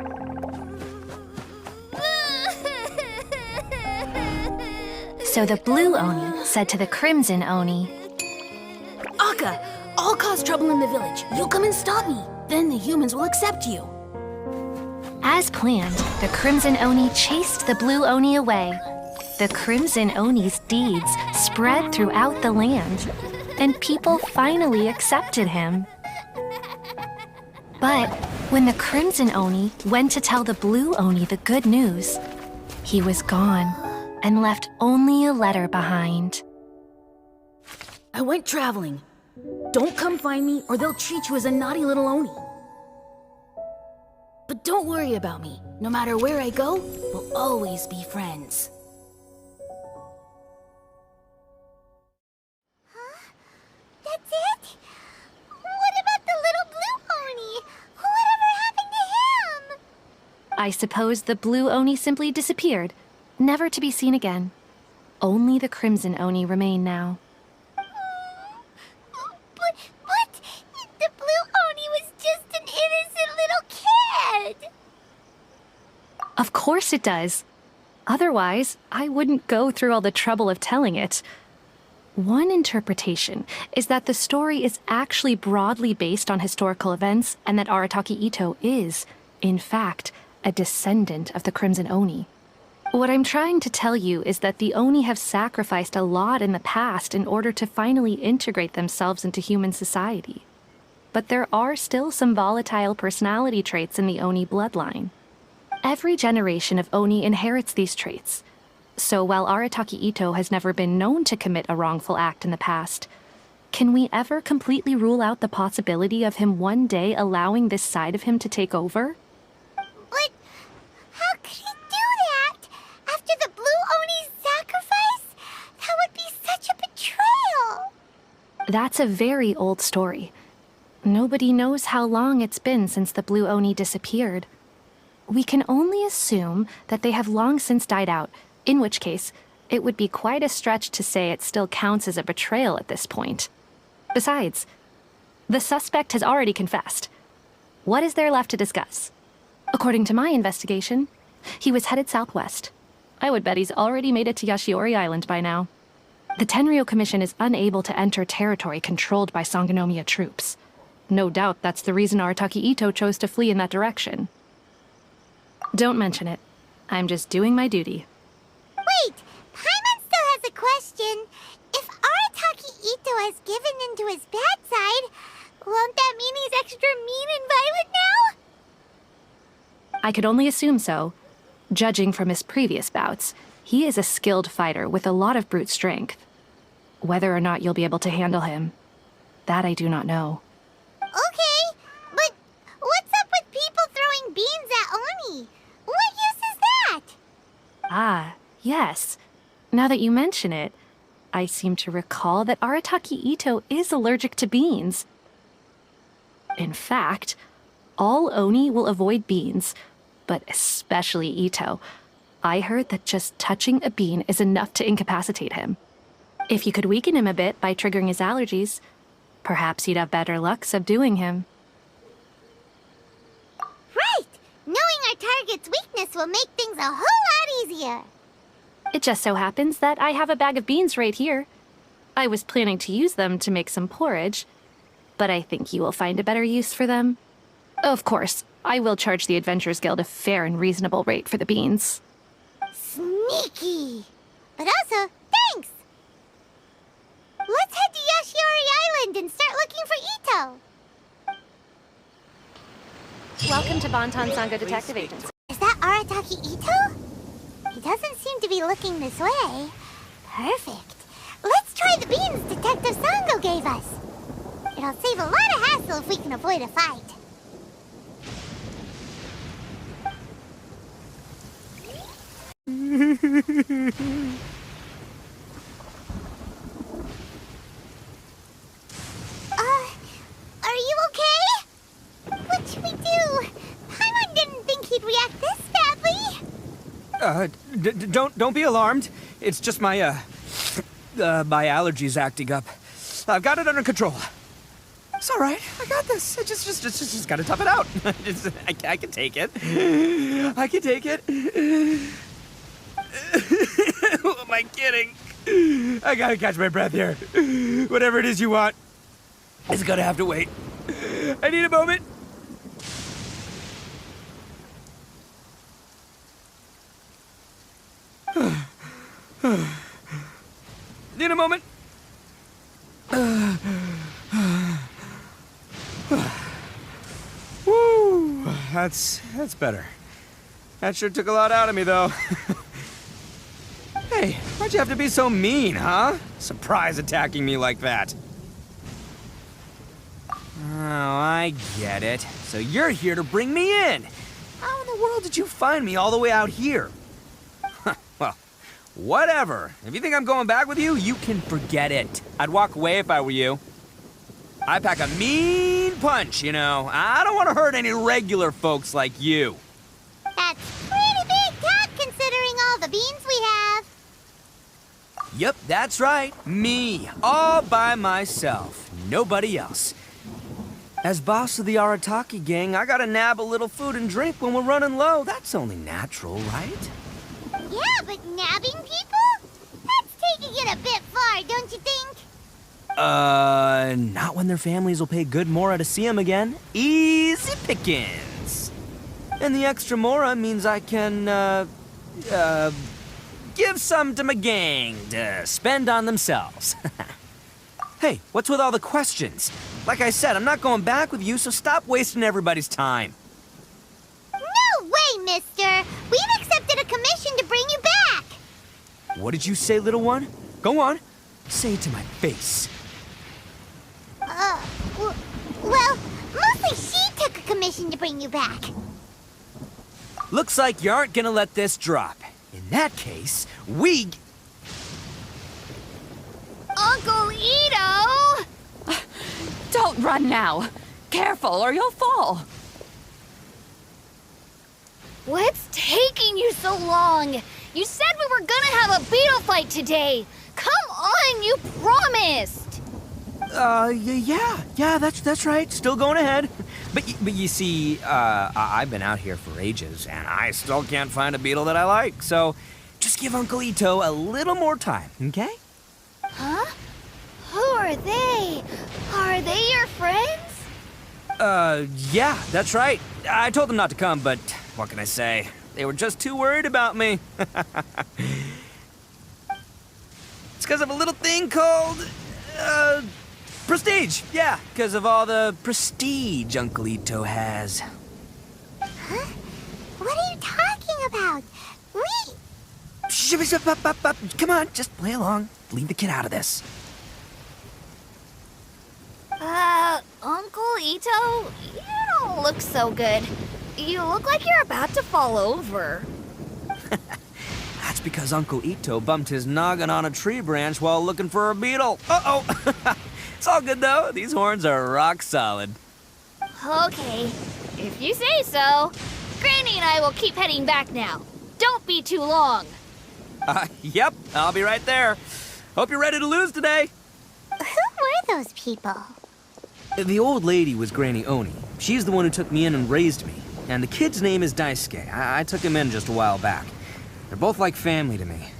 So the blue Oni said to the crimson Oni, Akka, I'll cause trouble in the village. You'll come and stop me. Then the humans will accept you. As planned, the crimson Oni chased the blue Oni away. The crimson Oni's deeds spread throughout the land, and people finally accepted him. But when the crimson Oni went to tell the blue Oni the good news, he was gone and left only a letter behind. I went traveling. Don't come find me or they'll treat you as a naughty little Oni. But don't worry about me. No matter where I go, we'll always be friends. Huh? That's it? What about the little blue Oni? Whatever happened to him? I suppose the blue Oni simply disappeared, never to be seen again. Only the crimson Oni remain now. But the blue Oni was just an innocent little kid. Of course it does. Otherwise, I wouldn't go through all the trouble of telling it. One interpretation is that the story is actually broadly based on historical events and that Arataki Ito is, in fact, a descendant of the Crimson Oni. What I'm trying to tell you is that the Oni have sacrificed a lot in the past in order to finally integrate themselves into human society. but there are still some volatile personality traits in the Oni bloodline. Every generation of Oni inherits these traits. So while Arataki Ito has never been known to commit a wrongful act in the past, can we ever completely rule out the possibility of him one day allowing this side of him to take over? But how could he do that? After the Blue Oni's sacrifice? That would be such a betrayal! That's a very old story. Nobody knows how long it's been since the Blue Oni disappeared. We can only assume that they have long since died out, in which case, it would be quite a stretch to say it still counts as a betrayal at this point. Besides, the suspect has already confessed. What is there left to discuss? According to my investigation, he was headed southwest. I would bet he's already made it to Yashiori Island by now. The Tenryou Commission is unable to enter territory controlled by Sangonomiya troops. No doubt that's the reason Arataki Ito chose to flee in that direction. Don't mention it. I'm just doing my duty. Wait! Paimon still has a question. If Arataki Ito has given in to his bad side, won't that mean he's extra mean and violent now? I could only assume so. Judging from his previous bouts, he is a skilled fighter with a lot of brute strength. Whether or not you'll be able to handle him, that I do not know. Okay, but what's up with people throwing beans at Oni? What use is that? Ah, yes. Now that you mention it, I seem to recall that Arataki Ito is allergic to beans. In fact, all Oni will avoid beans, but especially Ito. I heard that just touching a bean is enough to incapacitate him. If you could weaken him a bit by triggering his allergies, perhaps you'd have better luck subduing him. Right! Knowing our target's weakness will make things a whole lot easier. It just so happens that I have a bag of beans right here. I was planning to use them to make some porridge, but I think you will find a better use for them. Of course, I will charge the Adventurers Guild a fair and reasonable rate for the beans. Sneaky! But also, thanks! Let's head to Yashiori Island and start looking for Ito! Welcome to Bonton Sango Detective Agency. Is that Arataki Ito? He doesn't seem to be looking this way. Perfect. Let's try the beans Detective Sango gave us. It'll save a lot of hassle if we can avoid a fight. Are you okay? What should we do? Paimon didn't think he'd react this badly. Don't be alarmed. It's just my my allergies acting up. I've got it under control. It's all right. I got this. I just gotta tough it out. I can take it. I can take it. Who am I kidding? I gotta catch my breath here. Whatever it is you want, it's gonna have to wait. I need a moment. Need a moment. Woo, that's better. That sure took a lot out of me, though. Hey, why'd you have to be so mean, huh? Surprise attacking me like that. Oh, I get it. So you're here to bring me in. How in the world did you find me all the way out here? Well, whatever. If you think I'm going back with you, you can forget it. I'd walk away if I were you. I pack a mean punch, you know. I don't want to hurt any regular folks like you. That's pretty big talk considering all the beans we have. Yep, that's right. Me. All by myself. Nobody else. As boss of the Arataki gang, I gotta nab a little food and drink when we're running low. That's only natural, right? Yeah, but nabbing people? That's taking it a bit far, don't you think? Not when their families will pay good mora to see them again. Easy pickings. And the extra mora means I can, give some to my gang to spend on themselves. Hey, what's with all the questions? Like I said, I'm not going back with you, so stop wasting everybody's time. No way, mister! We've accepted a commission to bring you back! What did you say, little one? Go on. Say it to my face. Well, mostly she took a commission to bring you back. Looks like you aren't gonna let this drop. In that case, we... Uncle Ito! Don't run now. Careful or you'll fall. What's taking you so long? You said we were gonna have a beetle fight today. Come on, you promised. Yeah, that's right. Still going ahead. But you see, I've been out here for ages, and I still can't find a beetle that I like. So, just give Uncle Ito a little more time, okay? Huh? Who are they? Are they your friends? Yeah, that's right. I told them not to come, but what can I say? They were just too worried about me. It's because of a little thing called, prestige. Yeah, because of all the prestige Uncle Ito has. Huh? What are you talking about? Come on, just play along. Leave the kid out of this. Uncle Ito, you don't look so good. You look like you're about to fall over. That's because Uncle Ito bumped his noggin on a tree branch while looking for a beetle. Uh-oh. It's all good, though. These horns are rock solid. Okay, if you say so. Granny and I will keep heading back now. Don't be too long. Yep, I'll be right there. Hope you're ready to lose today. Who were those people? The old lady was Granny Oni. She's the one who took me in and raised me. And the kid's name is Daisuke. I took him in just a while back. They're both like family to me.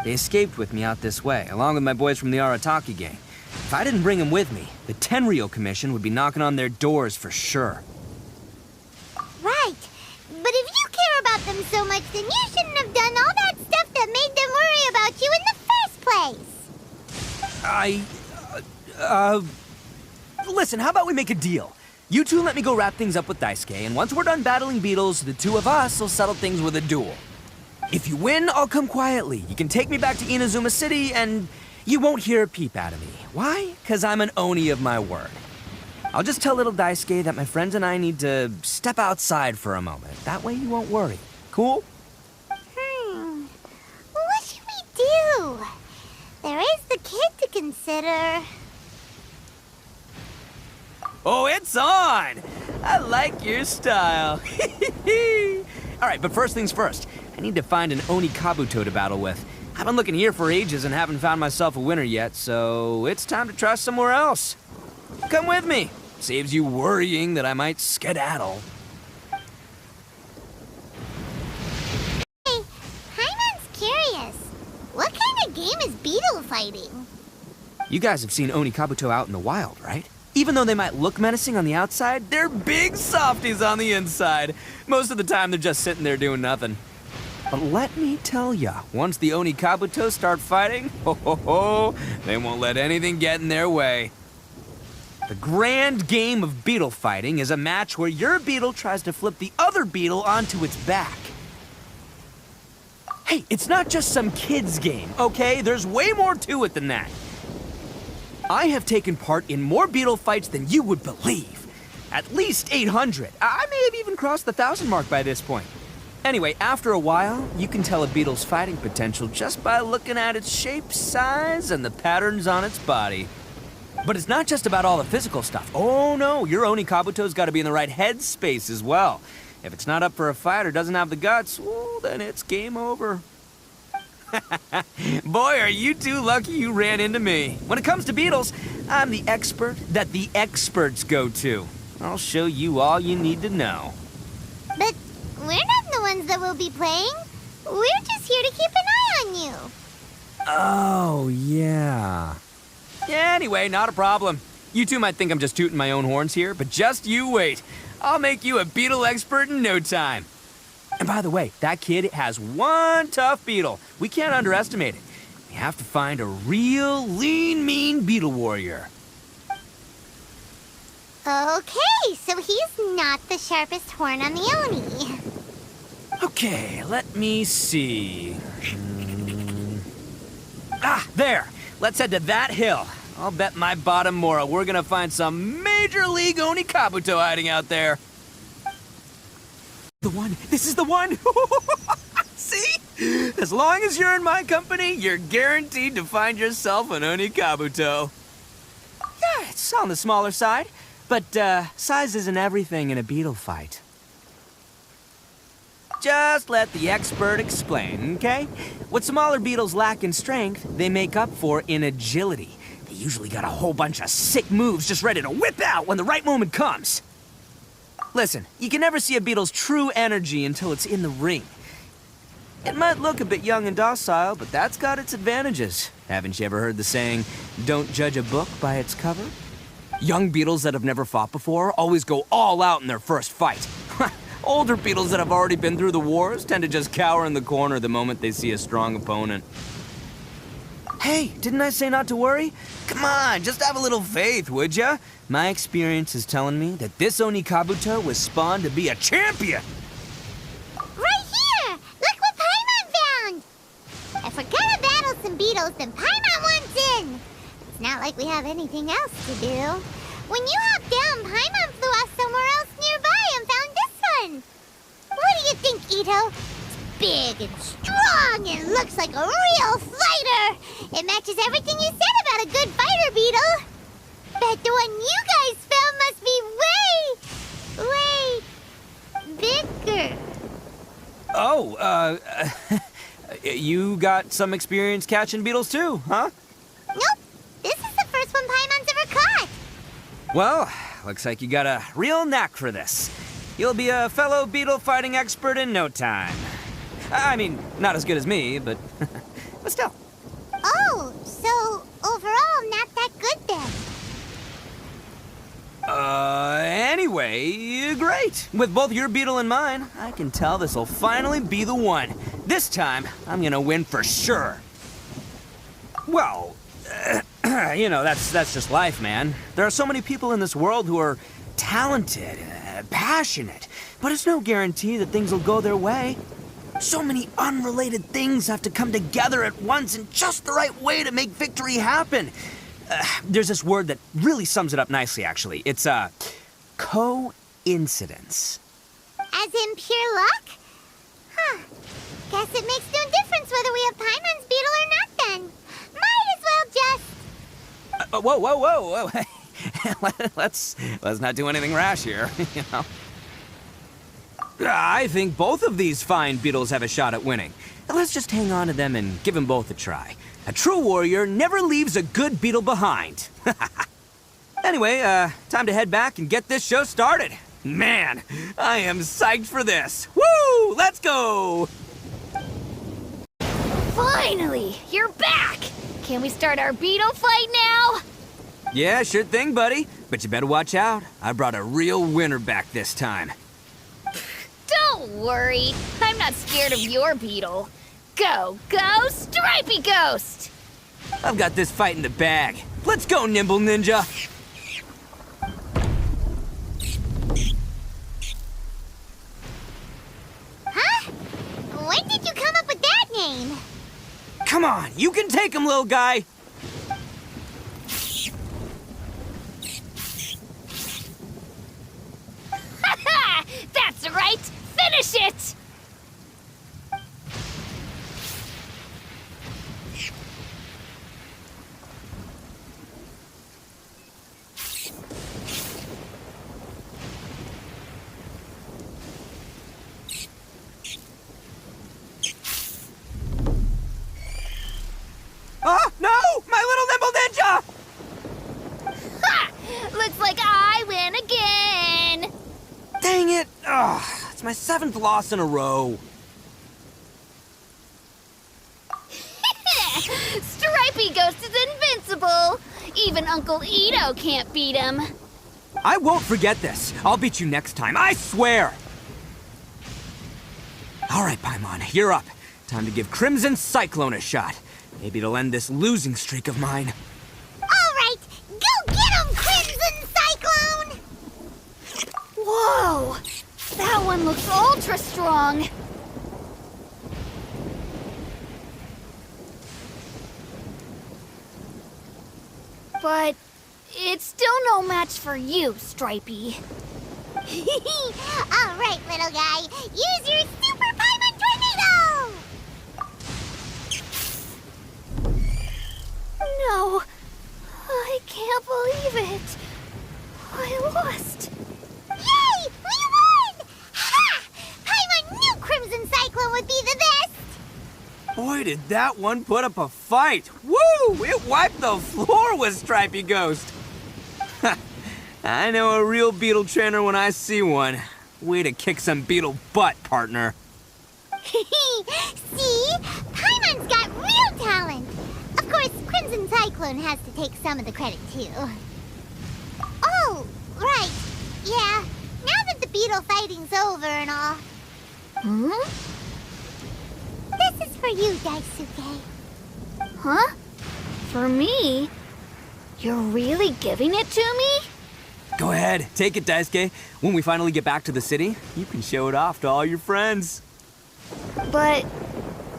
They escaped with me out this way, along with my boys from the Arataki gang. If I didn't bring them with me, the Tenryou Commission would be knocking on their doors for sure. Right. But if you care about them so much, then you shouldn't have done all that stuff that made them worry about you in the first place. Listen, how about we make a deal? You two let me go wrap things up with Daisuke, and once we're done battling beetles, the two of us will settle things with a duel. If you win, I'll come quietly. You can take me back to Inazuma City, and you won't hear a peep out of me. Why? Because I'm an Oni of my word. I'll just tell little Daisuke that my friends and I need to step outside for a moment. That way you won't worry. Cool? What should we do? There is the kid to consider. Oh, it's on! I like your style. All right, but first things first. I need to find an Oni Kabuto to battle with. I've been looking here for ages and haven't found myself a winner yet, so it's time to try somewhere else. Come with me. Saves you worrying that I might skedaddle. Hey, Hyman's curious. What kind of game is beetle fighting? You guys have seen Oni Kabuto out in the wild, right? Even though they might look menacing on the outside, they're big softies on the inside. Most of the time, they're just sitting there doing nothing. But let me tell ya, once the Oni Kabuto start fighting, they won't let anything get in their way. The grand game of beetle fighting is a match where your beetle tries to flip the other beetle onto its back. Hey, it's not just some kid's game, okay? There's way more to it than that. I have taken part in more beetle fights than you would believe. At least 800. I may have even crossed the 1,000 mark by this point. Anyway, after a while, you can tell a beetle's fighting potential just by looking at its shape, size, and the patterns on its body. But it's not just about all the physical stuff. Oh no, your Oni Kabuto's got to be in the right headspace as well. If it's not up for a fight or doesn't have the guts, well, then it's game over. Boy, are you two lucky you ran into me. When it comes to beetles, I'm the expert that the experts go to. I'll show you all you need to know. But we're not the ones that will be playing. We're just here to keep an eye on you. Oh, yeah. Anyway, not a problem. You two might think I'm just tooting my own horns here, but just you wait. I'll make you a beetle expert in no time. And by the way, that kid has one tough beetle. We can't underestimate it. We have to find a real lean, mean beetle warrior. Okay, so he's not the sharpest horn on the Oni. Okay, let me see. Ah, there! Let's head to that hill. I'll bet my bottom Mora we're gonna find some Major League Oni Kabuto hiding out there. The one! This is the one! See? As long as you're in my company, you're guaranteed to find yourself an Oni Kabuto. Yeah, it's on the smaller side, but size isn't everything in a beetle fight. Just let the expert explain, okay? What smaller beetles lack in strength, they make up for in agility. They usually got a whole bunch of sick moves just ready to whip out when the right moment comes. Listen, you can never see a beetle's true energy until it's in the ring. It might look a bit young and docile, but that's got its advantages. Haven't you ever heard the saying, don't judge a book by its cover? Young beetles that have never fought before always go all out in their first fight. Older beetles that have already been through the wars tend to just cower in the corner the moment they see a strong opponent. Hey, didn't I say not to worry? Come on, just have a little faith, would ya? My experience is telling me that this Oni Kabuto was spawned to be a champion! Right here! Look what Paimon found! If we're gonna battle some beetles, then Paimon wants in! It's not like we have anything else to do. When you hopped down, Paimon flew off somewhere else nearby and found this one! What do you think, Ito? It's big and strong and looks like a real fighter! It matches everything you said about a good fighter, Beetle! Bet the one you guys found must be way bigger. Oh, you got some experience catching beetles too, huh? Nope. This is the first one Paimon's ever caught. Well, looks like you got a real knack for this. You'll be a fellow beetle fighting expert in no time. I mean, not as good as me, but still. Oh, so overall not that good then. Anyway, great. With both your beetle and mine, I can tell this'll finally be the one. This time, I'm gonna win for sure. Well, you know, that's just life, man. There are so many people in this world who are talented, passionate, but it's no guarantee that things will go their way. So many unrelated things have to come together at once in just the right way to make victory happen. There's this word that really sums it up nicely, actually. It's, coincidence. As in pure luck? Huh. Guess it makes no difference whether we have Paimon's beetle or not then. Might as well just... Whoa. Let's not do anything rash here, you know. I think both of these fine beetles have a shot at winning. Let's just hang on to them and give them both a try. A true warrior never leaves a good beetle behind. Anyway, time to head back and get this show started. Man, I am psyched for this. Woo! Let's go! Finally, you're back! Can we start our beetle fight now? Yeah, sure thing, buddy. But you better watch out. I brought a real winner back this time. Don't worry. I'm not scared of your beetle. Go, go, Stripey Ghost! I've got this fight in the bag. Let's go, Nimble Ninja! Huh? When did you come up with that name? Come on, you can take him, little guy! Ha! That's right! Finish it! Oh, no! My little Nimble Ninja! Ha! Looks like I win again! Dang it! Ugh, it's my 7th loss in a row. Stripey Ghost is invincible! Even Uncle Ito can't beat him. I won't forget this. I'll beat you next time, I swear! All right, Paimon, you're up. Time to give Crimson Cyclone a shot. Maybe it'll end this losing streak of mine. All right, go get him, Crimson Cyclone! Whoa! That one looks ultra strong! But it's still no match for you, Stripey. Alright, little guy. Use your Super Paimon Tornado! No. I can't believe it. I lost. Yay! We won! Ha! Paimon knew Crimson Cyclone would be the best! Boy, did that one put up a fight. Woo! It wiped the floor with Stripey Ghost. I know a real beetle trainer when I see one. Way to kick some beetle butt, partner. See? Paimon's got real talent! Of course, Crimson Cyclone has to take some of the credit, too. Oh, right. Yeah, now that the beetle fighting's over and all. This is for you, Daisuke. Huh? For me? You're really giving it to me? Go ahead, take it, Daisuke. When we finally get back to the city, you can show it off to all your friends. But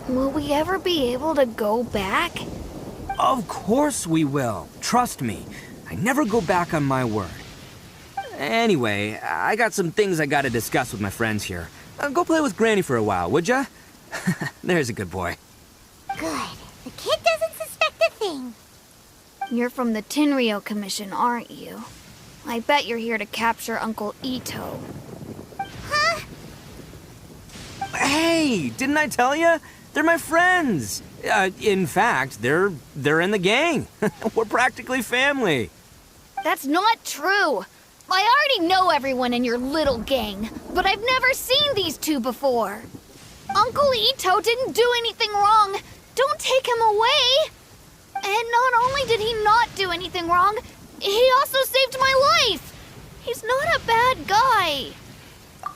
will we ever be able to go back? Of course we will. Trust me. I never go back on my word. Anyway, I got some things I gotta discuss with my friends here. Go play with Granny for a while, would ya? There's a good boy. Good. The kid doesn't suspect a thing. You're from the Tenryo Commission, aren't you? I bet you're here to capture Uncle Ito. Huh? Hey, didn't I tell you? They're my friends. In fact, they're in the gang. We're practically family. That's not true. I already know everyone in your little gang, but I've never seen these two before. Uncle Ito didn't do anything wrong. Don't take him away. And not only did he not do anything wrong, he also saved my life. He's not a bad guy.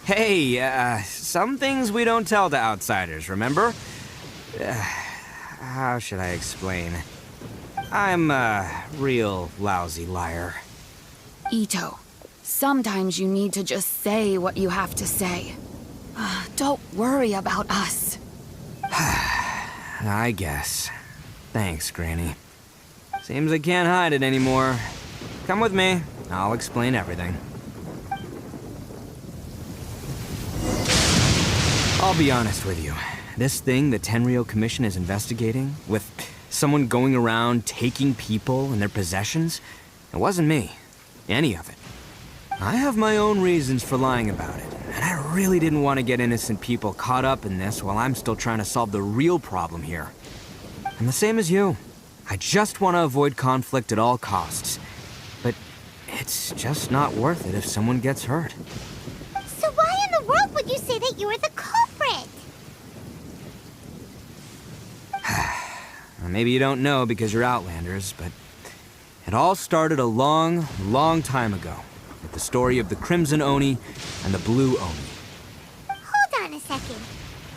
Hey, some things we don't tell to outsiders, remember? How should I explain? I'm a real lousy liar. Ito, sometimes you need to just say what you have to say. Don't worry about us. I guess. Thanks, Granny. Seems I can't hide it anymore. Come with me. I'll explain everything. I'll be honest with you. This thing the Tenryo Commission is investigating, with someone going around taking people and their possessions, it wasn't me. Any of it. I have my own reasons for lying about it, and I really didn't want to get innocent people caught up in this while I'm still trying to solve the real problem here. I'm the same as you. I just want to avoid conflict at all costs. But it's just not worth it if someone gets hurt. So why in the world would you say that you were the culprit? Maybe you don't know because you're Outlanders, but it all started a long, long time ago with the story of the Crimson Oni and the Blue Oni. Hold on a second.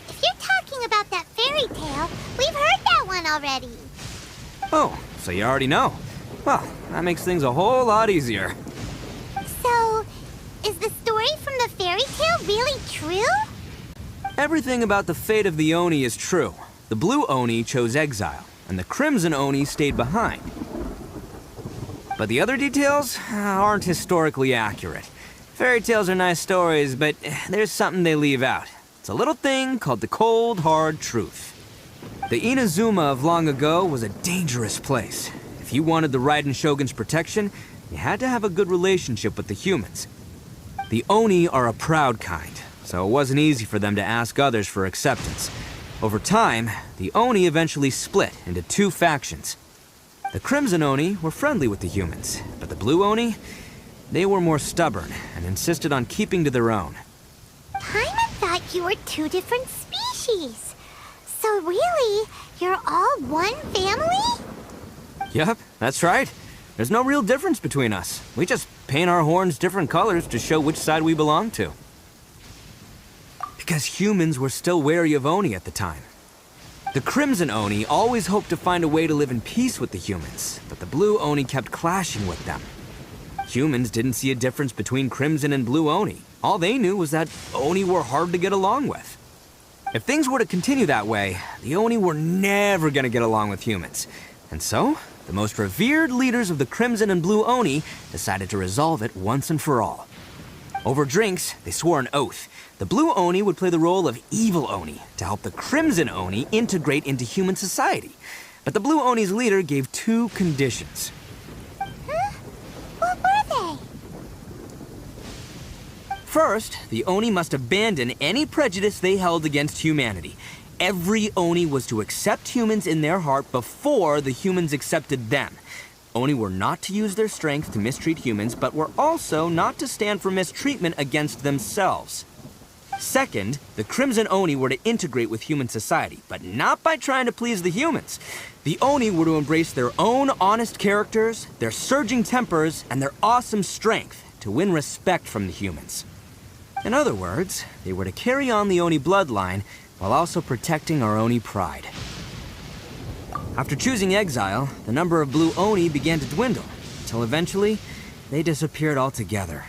If you're talking about that fairy tale, we've heard that one already. Oh, so you already know. Well, that makes things a whole lot easier. So, is the story from the fairy tale really true? Everything about the fate of the Oni is true. The Blue Oni chose exile, and the Crimson Oni stayed behind. But the other details aren't historically accurate. Fairy tales are nice stories, but there's something they leave out. It's a little thing called the cold, hard truth. The Inazuma of long ago was a dangerous place. If you wanted the Raiden Shogun's protection, you had to have a good relationship with the humans. The Oni are a proud kind, so it wasn't easy for them to ask others for acceptance. Over time, the Oni eventually split into two factions. The Crimson Oni were friendly with the humans, but the Blue Oni, they were more stubborn and insisted on keeping to their own. Paimon thought you were two different species. So really, you're all one family? Yep, that's right. There's no real difference between us. We just paint our horns different colors to show which side we belong to. Because humans were still wary of Oni at the time. The Crimson Oni always hoped to find a way to live in peace with the humans, but the Blue Oni kept clashing with them. Humans didn't see a difference between Crimson and Blue Oni, All they knew was that Oni were hard to get along with. If things were to continue that way, the Oni were never gonna get along with humans. And so, the most revered leaders of the Crimson and Blue Oni decided to resolve it once and for all. Over drinks, they swore an oath. The Blue Oni would play the role of evil Oni to help the Crimson Oni integrate into human society. But the Blue Oni's leader gave 2 conditions. Huh? What were they? First, the Oni must abandon any prejudice they held against humanity. Every Oni was to accept humans in their heart before the humans accepted them. Oni were not to use their strength to mistreat humans, but were also not to stand for mistreatment against themselves. Second, the Crimson Oni were to integrate with human society, but not by trying to please the humans. The Oni were to embrace their own honest characters, their surging tempers, and their awesome strength to win respect from the humans. In other words, they were to carry on the Oni bloodline while also protecting our Oni pride. After choosing exile, the number of Blue Oni began to dwindle, until eventually, they disappeared altogether.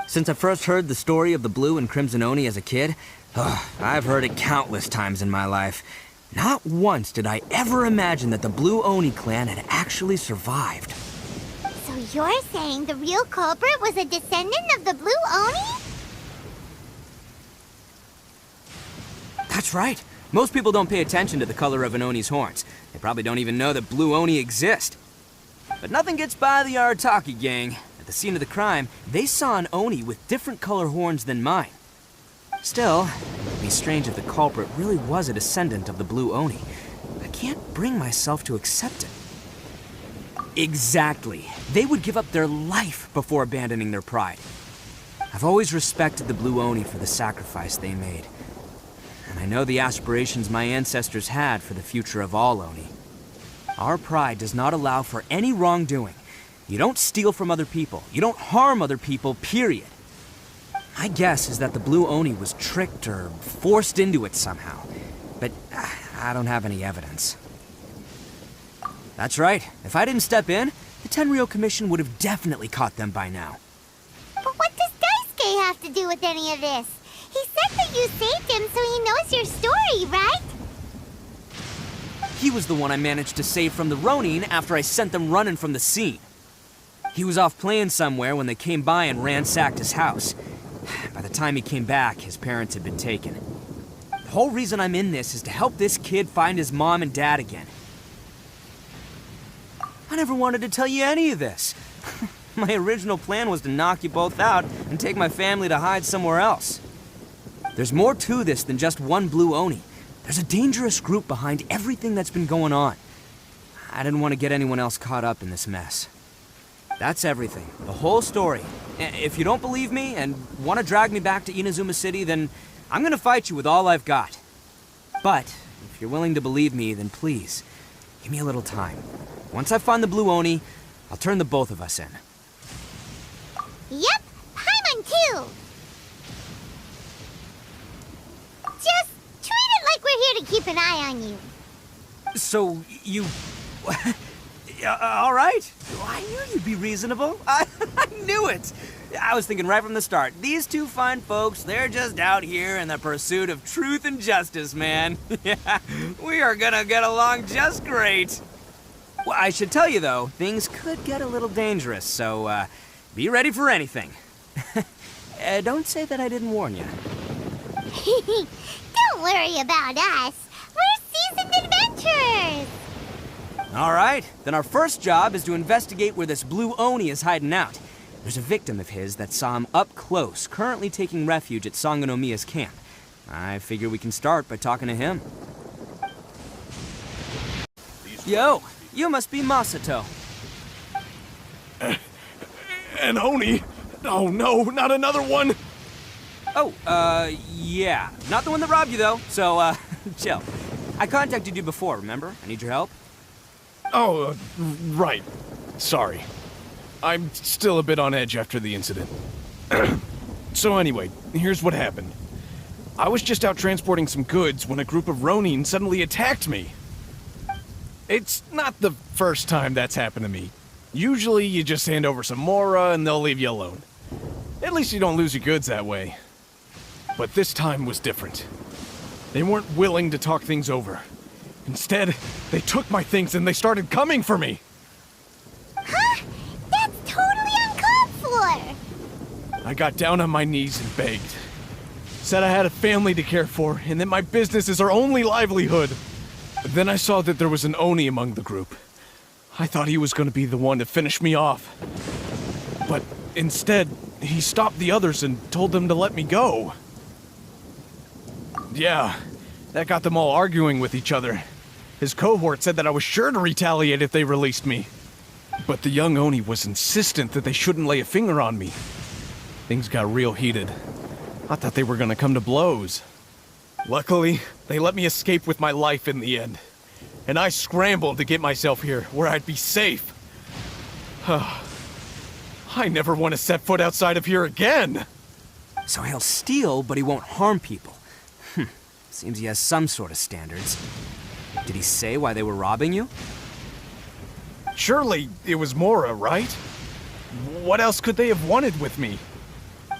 Since I first heard the story of the Blue and Crimson Oni as a kid, I've heard it countless times in my life. Not once did I ever imagine that the Blue Oni clan had actually survived. So you're saying the real culprit was a descendant of the Blue Oni? That's right. Most people don't pay attention to the color of an Oni's horns. They probably don't even know that Blue Oni exist. But nothing gets by the Arataki gang. At the scene of the crime, they saw an Oni with different color horns than mine. Still, it would be strange if the culprit really was a descendant of the Blue Oni. I can't bring myself to accept it. Exactly. They would give up their life before abandoning their pride. I've always respected the Blue Oni for the sacrifice they made. And I know the aspirations my ancestors had for the future of all Oni. Our pride does not allow for any wrongdoing. You don't steal from other people. You don't harm other people, period. My guess is that the Blue Oni was tricked or forced into it somehow. But I don't have any evidence. That's right. If I didn't step in, the Tenryou Commission would have definitely caught them by now. But what does Daisuke have to do with any of this? He said that you saved him so he knows your story, right? He was the one I managed to save from the Ronin after I sent them running from the scene. He was off playing somewhere when they came by and ransacked his house. By the time he came back, his parents had been taken. The whole reason I'm in this is to help this kid find his mom and dad again. I never wanted to tell you any of this. My original plan was to knock you both out and take my family to hide somewhere else. There's more to this than just one Blue Oni. There's a dangerous group behind everything that's been going on. I didn't want to get anyone else caught up in this mess. That's everything. The whole story. If you don't believe me and want to drag me back to Inazuma City, then I'm gonna fight you with all I've got. But if you're willing to believe me, then please, give me a little time. Once I find the Blue Oni, I'll turn the both of us in. Yep, Paimon too! Just treat it like we're here to keep an eye on you. So, you... all right. I knew you'd be reasonable. I knew it. I was thinking right from the start, these two fine folks, they're just out here in the pursuit of truth and justice, man. Yeah, we are gonna get along just great. Well, I should tell you, though, things could get a little dangerous, so be ready for anything. Don't say that I didn't warn you. Don't worry about us. We're seasoned adventurers. All right, then our first job is to investigate where this Blue Oni is hiding out. There's a victim of his that saw him up close, currently taking refuge at Sangonomiya's camp. I figure we can start by talking to him. Yo, you must be Masato. An Oni? Oh no, not another one! Oh, yeah. Not the one that robbed you, though, so, chill. I contacted you before, remember? I need your help. Oh, right. Sorry. I'm still a bit on edge after the incident. So anyway, here's what happened. I was just out transporting some goods when a group of Ronin suddenly attacked me. It's not the first time that's happened to me. Usually you just hand over some Mora and they'll leave you alone. It At least you don't lose your goods that way. But this time was different. They weren't willing to talk things over. Instead, they took my things and they started coming for me. Huh? That's totally uncalled for! I got down on my knees and begged. Said I had a family to care for and that my business is our only livelihood. But then I saw that there was an Oni among the group. I thought he was going to be the one to finish me off. But instead, he stopped the others and told them to let me go. Yeah, that got them all arguing with each other. His cohort said that I was sure to retaliate if they released me. But the young Oni was insistent that they shouldn't lay a finger on me. Things got real heated. I thought they were gonna come to blows. Luckily, they let me escape with my life in the end. And I scrambled to get myself here, where I'd be safe. I never want to set foot outside of here again! So he'll steal, but he won't harm people. Seems he has some sort of standards. Did he say why they were robbing you? Surely it was Mora, right? What else could they have wanted with me?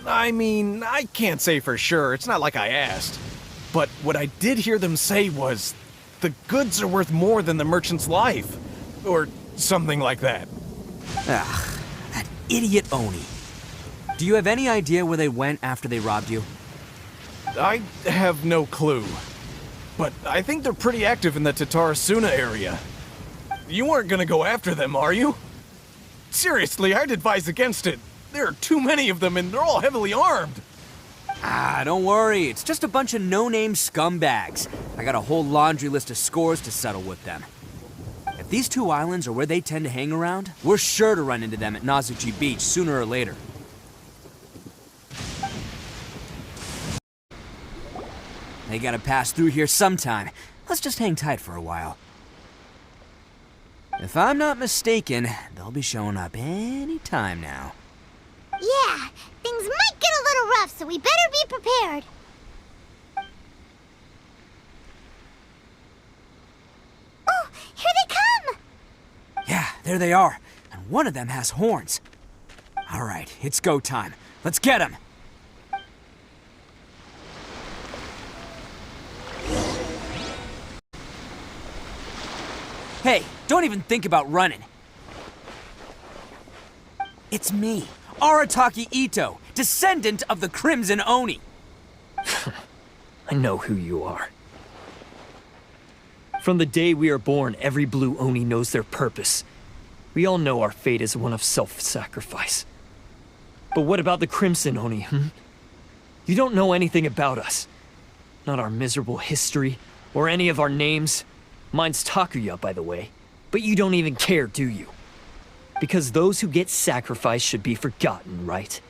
I mean, I can't say for sure, it's not like I asked. But what I did hear them say was, the goods are worth more than the merchant's life. Or something like that. Ugh, that idiot Oni. Do you have any idea where they went after they robbed you? I have no clue. But I think they're pretty active in the Tatarasuna area. You aren't gonna go after them, are you? Seriously, I'd advise against it. There are too many of them and they're all heavily armed. Ah, don't worry. It's just a bunch of no-name scumbags. I got a whole laundry list of scores to settle with them. If these two islands are where they tend to hang around, we're sure to run into them at Nazuchi Beach sooner or later. They gotta pass through here sometime. Let's just hang tight for a while. If I'm not mistaken, they'll be showing up any time now. Yeah, things might get a little rough, so we better be prepared. Oh, here they come! Yeah, there they are. And one of them has horns. All right, it's go time. Let's get him! Hey, don't even think about running. It's me, Arataki Ito, descendant of the Crimson Oni. I know who you are. From the day we are born, every blue Oni knows their purpose. We all know our fate is one of self-sacrifice. But what about the Crimson Oni, You don't know anything about us. Not our miserable history, or any of our names. Mine's Takuya, by the way. But you don't even care, do you? Because those who get sacrificed should be forgotten, right?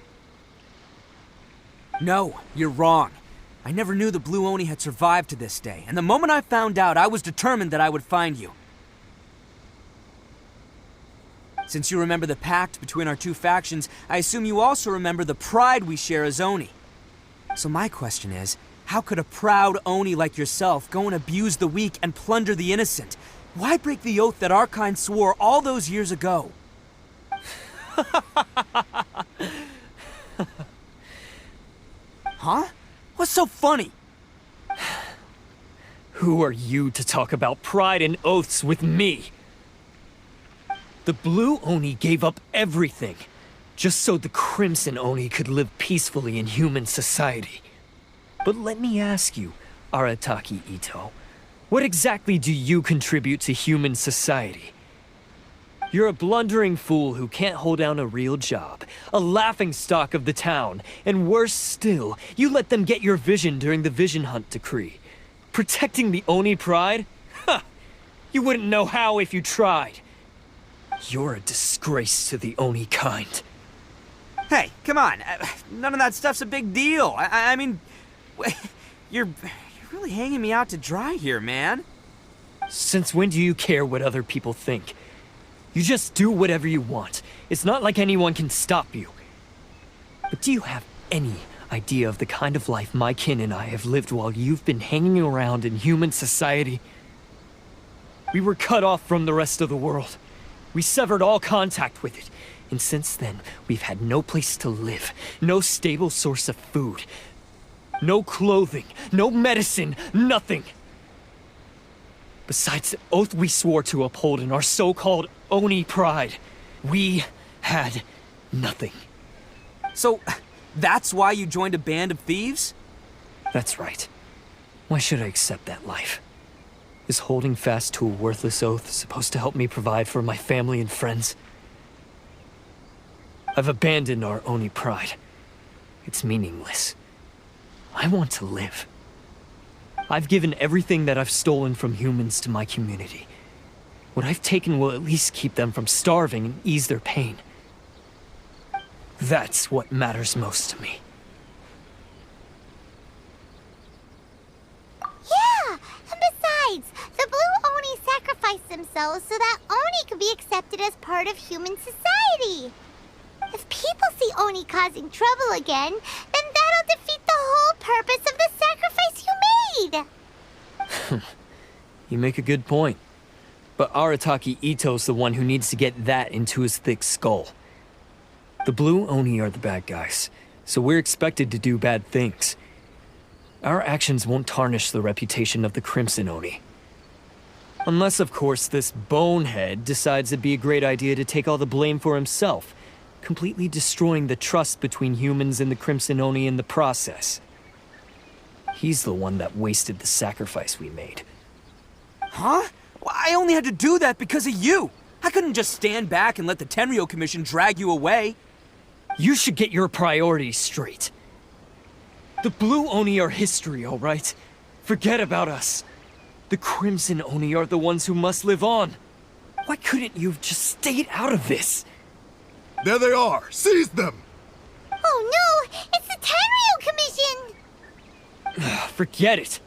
No, you're wrong. I never knew the Blue Oni had survived to this day, and the moment I found out, I was determined that I would find you. Since you remember the pact between our two factions, I assume you also remember the pride we share as Oni. So my question is, how could a proud Oni like yourself go and abuse the weak and plunder the innocent? Why break the oath that our kind swore all those years ago? Huh? What's so funny? Who are you to talk about pride and oaths with me? The Blue Oni gave up everything, just so the Crimson Oni could live peacefully in human society. But let me ask you, Arataki Ito, what exactly do you contribute to human society? You're a blundering fool who can't hold down a real job, a laughingstock of the town, and worse still, you let them get your vision during the Vision Hunt decree. Protecting the Oni pride? Ha! You wouldn't know how if you tried. You're a disgrace to the Oni kind. Hey, come on. None of that stuff's a big deal. I mean, you're really hanging me out to dry here, man. Since when do you care what other people think? You just do whatever you want. It's not like anyone can stop you. But do you have any idea of the kind of life my kin and I have lived while you've been hanging around in human society? We were cut off from the rest of the world. We severed all contact with it. And since then, we've had no place to live, no stable source of food, no clothing, no medicine, nothing. Besides the oath we swore to uphold in our so-called Oni pride, we had nothing. So, that's why you joined a band of thieves? That's right. Why should I accept that life? Is holding fast to a worthless oath supposed to help me provide for my family and friends? I've abandoned our Oni pride. It's meaningless. I want to live. I've given everything that I've stolen from humans to my community. What I've taken will at least keep them from starving and ease their pain. That's what matters most to me. Yeah, and besides, the Blue Oni sacrificed themselves so that Oni could be accepted as part of human society. If people see Oni causing trouble again, then that'll defeat the whole purpose of the sacrifice you made. You make a good point. But Arataki Ito's the one who needs to get that into his thick skull. The Blue Oni are the bad guys, so we're expected to do bad things. Our actions won't tarnish the reputation of the Crimson Oni. Unless, of course, this bonehead decides it'd be a great idea to take all the blame for himself, completely destroying the trust between humans and the Crimson Oni in the process. He's the one that wasted the sacrifice we made. Huh? Well, I only had to do that because of you! I couldn't just stand back and let the Tenryo Commission drag you away. You should get your priorities straight. The Blue Oni are history, all right? Forget about us. The Crimson Oni are the ones who must live on. Why couldn't you have just stayed out of this? There they are! Seize them! Oh no! It's the Tenryo Commission! Forget it.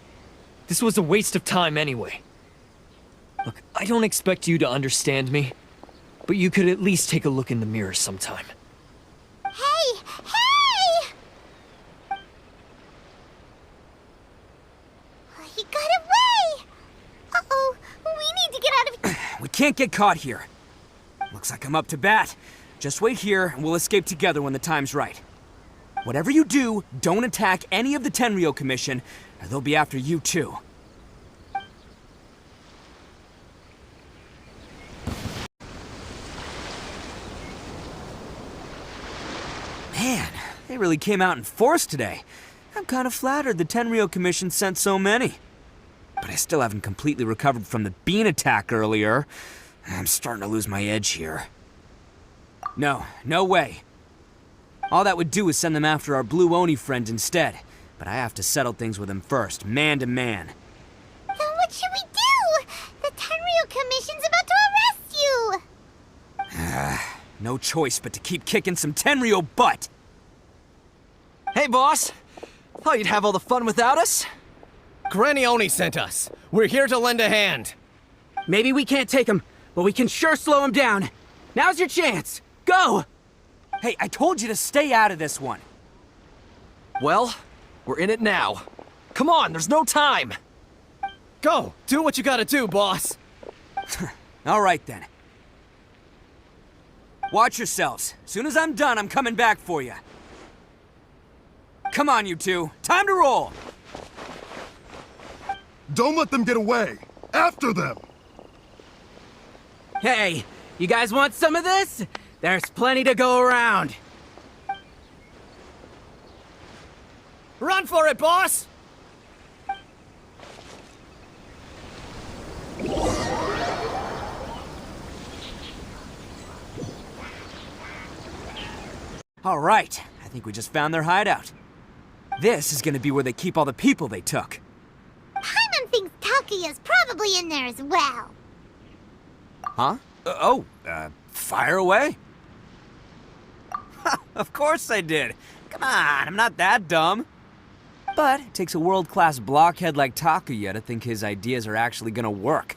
This was a waste of time anyway. Look, I don't expect you to understand me, but you could at least take a look in the mirror sometime. Hey! Hey! He got away! Uh-oh, we need to get out of... We can't get caught here. Looks like I'm up to bat. Just wait here, and we'll escape together when the time's right. Whatever you do, don't attack any of the Tenryo Commission, or they'll be after you too. Man, they really came out in force today. I'm kind of flattered the Tenryo Commission sent so many. But I still haven't completely recovered from the bean attack earlier. I'm starting to lose my edge here. No way. All that would do is send them after our Blue Oni friend instead. But I have to settle things with them first, man to man. Then what should we do? The Tenryo Commission's about to arrest you! No choice but to keep kicking some Tenryo butt! Hey, boss! Thought you'd have all the fun without us? Granny Oni sent us. We're here to lend a hand. Maybe we can't take him, but we can sure slow him down. Now's your chance. Go! Hey, I told you to stay out of this one. Well, we're in it now. Come on, there's no time. Go, do what you gotta do, boss. All right then. Watch yourselves. As soon as I'm done, I'm coming back for you. Come on, you two. Time to roll! Don't let them get away! After them! Hey, you guys want some of this? There's plenty to go around. Run for it, boss! All right, I think we just found their hideout. This is gonna be where they keep all the people they took. Paimon thinks Takuya's probably in there as well. Huh? Fire away. Of course I did. Come on, I'm not that dumb. But it takes a world-class blockhead like Takuya to think his ideas are actually gonna work.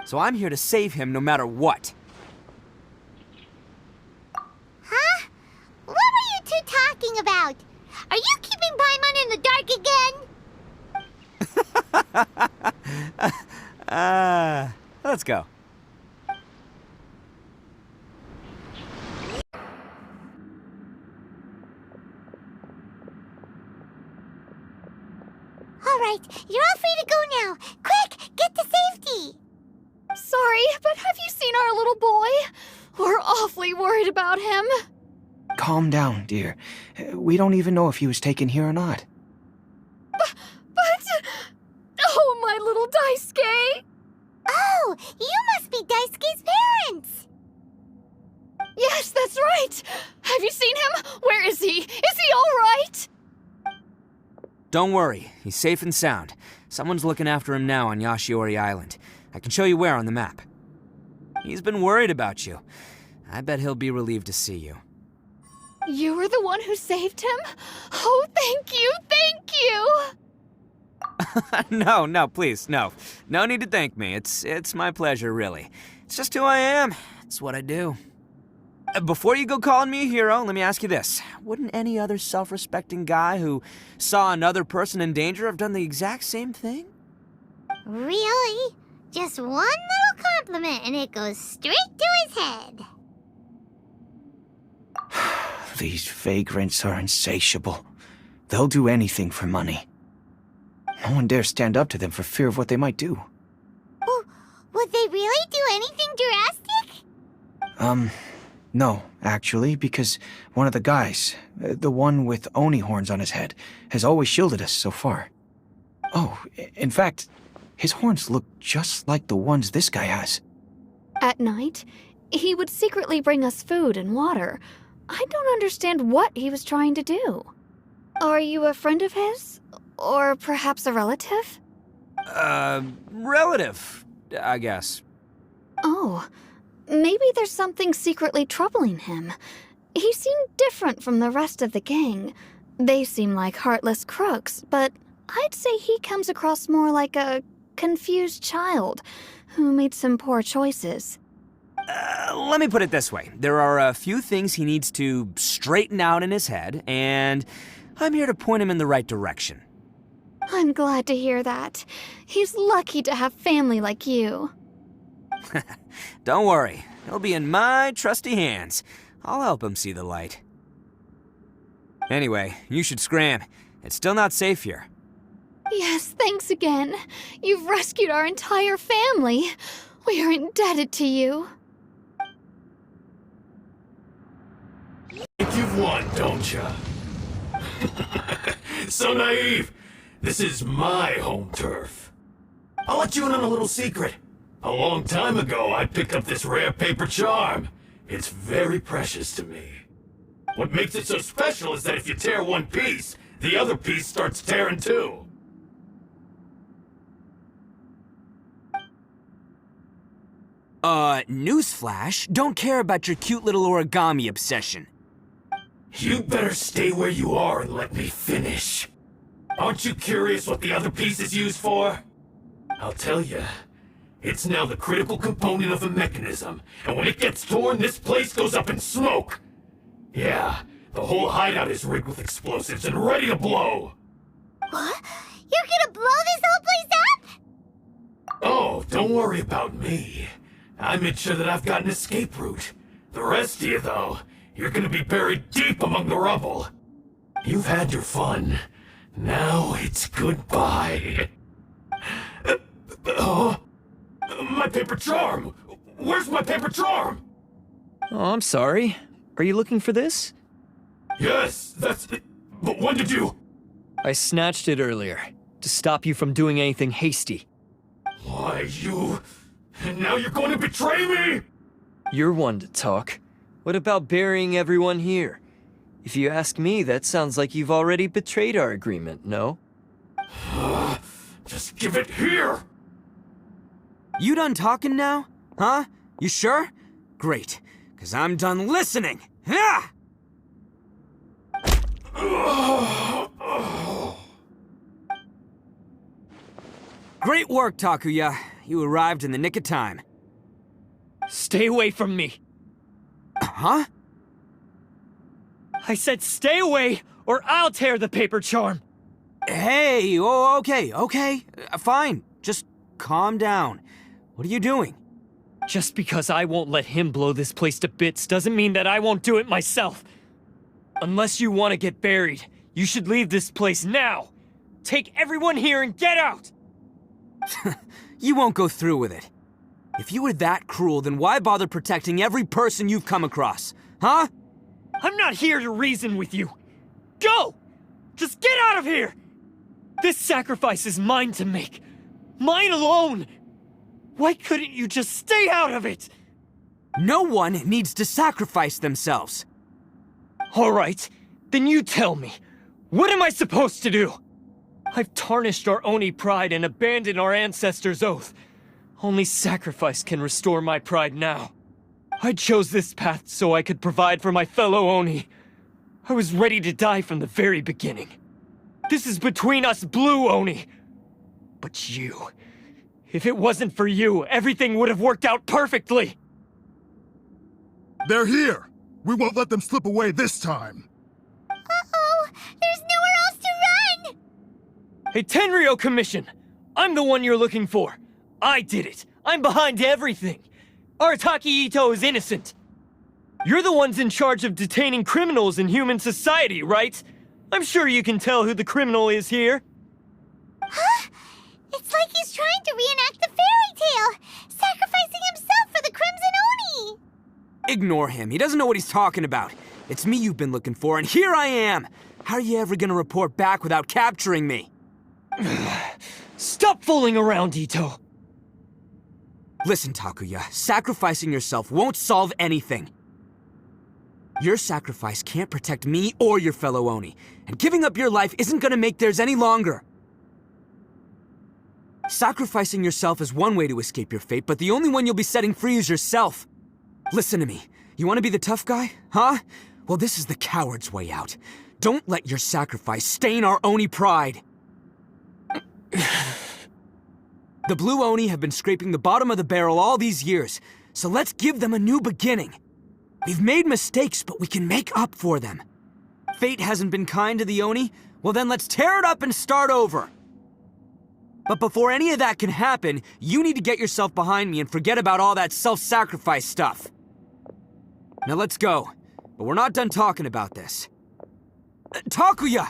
So I'm here to save him no matter what. Huh? What were you two talking about? Are you keeping Paimon in the dark again? Let's go. All right, you're all free to go now. Quick, get to safety. Sorry, but have you seen our little boy? We're awfully worried about him. Calm down, dear. We don't even know if he was taken here or not. But... Oh, my little Daisuke! Oh, you must be Daisuke's parents! Yes, that's right! Have you seen him? Where is he? Is he all right? Don't worry, he's safe and sound. Someone's looking after him now on Yashiori Island. I can show you where on the map. He's been worried about you. I bet he'll be relieved to see you. You were the one who saved him? Oh, thank you, thank you! No, please, no. No need to thank me. It's my pleasure, really. It's just who I am. It's what I do. Before you go calling me a hero, let me ask you this. Wouldn't any other self-respecting guy who saw another person in danger have done the exact same thing? Really? Just one little compliment and it goes straight to his head. These vagrants are insatiable. They'll do anything for money. No one dares stand up to them for fear of what they might do. Oh, would they really do anything drastic? No, actually, because one of the guys, the one with Oni horns on his head, has always shielded us so far. Oh, in fact, his horns look just like the ones this guy has. At night, he would secretly bring us food and water. I don't understand what he was trying to do. Are you a friend of his? Or perhaps a relative? Relative, I guess. Oh, maybe there's something secretly troubling him. He seemed different from the rest of the gang. They seem like heartless crooks, but I'd say he comes across more like a confused child who made some poor choices. Let me put it this way. There are a few things he needs to straighten out in his head, and I'm here to point him in the right direction. I'm glad to hear that. He's lucky to have family like you. Don't worry. He'll be in my trusty hands. I'll help him see the light. Anyway, you should scram. It's still not safe here. Yes, thanks again. You've rescued our entire family. We are indebted to you. Think you've won, don't ya? So naive. This is my home turf. I'll let you in on a little secret. A long time ago, I picked up this rare paper charm. It's very precious to me. What makes it so special is that if you tear one piece, the other piece starts tearing too. Newsflash, don't care about your cute little origami obsession. You better stay where you are and let me finish. Aren't you curious what the other piece is used for? I'll tell you. It's now the critical component of the mechanism, and when it gets torn, this place goes up in smoke. Yeah, the whole hideout is rigged with explosives and ready to blow. What? You're gonna blow this whole place up? Oh, don't worry about me. I made sure that I've got an escape route. The rest of you, though, you're gonna be buried deep among the rubble. You've had your fun. Now it's goodbye. My paper charm! Where's my paper charm? Oh, I'm sorry. Are you looking for this? Yes, that's it. But when did you... I snatched it earlier, to stop you from doing anything hasty. Why, you... And now you're going to betray me? You're one to talk. What about burying everyone here? If you ask me, that sounds like you've already betrayed our agreement, no? Just give it here! You done talking now? Huh? You sure? Great, because I'm done listening. Ah! Great work, Takuya. You arrived in the nick of time. Stay away from me. Huh? I said stay away, or I'll tear the paper charm. Hey, oh, okay. Fine. Just calm down. What are you doing? Just because I won't let him blow this place to bits doesn't mean that I won't do it myself. Unless you want to get buried, you should leave this place now. Take everyone here and get out! You won't go through with it. If you were that cruel, then why bother protecting every person you've come across? Huh? I'm not here to reason with you. Go! Just get out of here! This sacrifice is mine to make. Mine alone! Why couldn't you just stay out of it? No one needs to sacrifice themselves. All right, then you tell me. What am I supposed to do? I've tarnished our Oni pride and abandoned our ancestors' oath. Only sacrifice can restore my pride now. I chose this path so I could provide for my fellow Oni. I was ready to die from the very beginning. This is between us Blue Oni. But you... if it wasn't for you, everything would have worked out perfectly! They're here! We won't let them slip away this time! Uh-oh! There's nowhere else to run! Hey, Tenryo Commission! I'm the one you're looking for. I did it. I'm behind everything. Arataki Ito is innocent. You're the ones in charge of detaining criminals in human society, right? I'm sure you can tell who the criminal is here. Huh? It's like he's trying to reenact the fairy tale, sacrificing himself for the Crimson Oni! Ignore him. He doesn't know what he's talking about. It's me you've been looking for, and here I am! How are you ever gonna report back without capturing me? Stop fooling around, Ito! Listen, Takuya, sacrificing yourself won't solve anything. Your sacrifice can't protect me or your fellow Oni, and giving up your life isn't gonna make theirs any longer. Sacrificing yourself is one way to escape your fate, but the only one you'll be setting free is yourself. Listen to me. You want to be the tough guy? Huh? Well, this is the coward's way out. Don't let your sacrifice stain our Oni pride. The Blue Oni have been scraping the bottom of the barrel all these years, so let's give them a new beginning. We've made mistakes, but we can make up for them. Fate hasn't been kind to the Oni? Well then let's tear it up and start over. But before any of that can happen, you need to get yourself behind me and forget about all that self-sacrifice stuff. Now let's go. But we're not done talking about this. Takuya!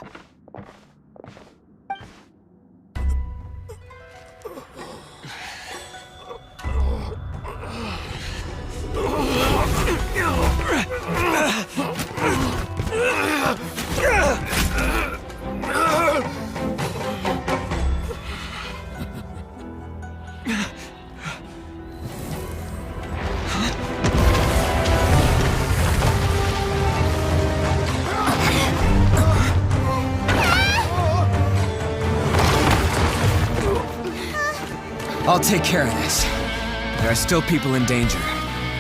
I'll take care of this. There are still people in danger.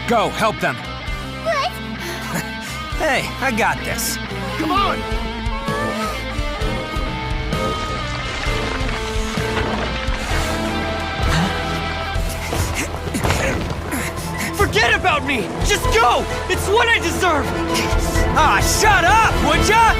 Go, help them! What? Hey, I got this. Come on! Forget about me! Just go! It's what I deserve! Ah, shut up, would ya?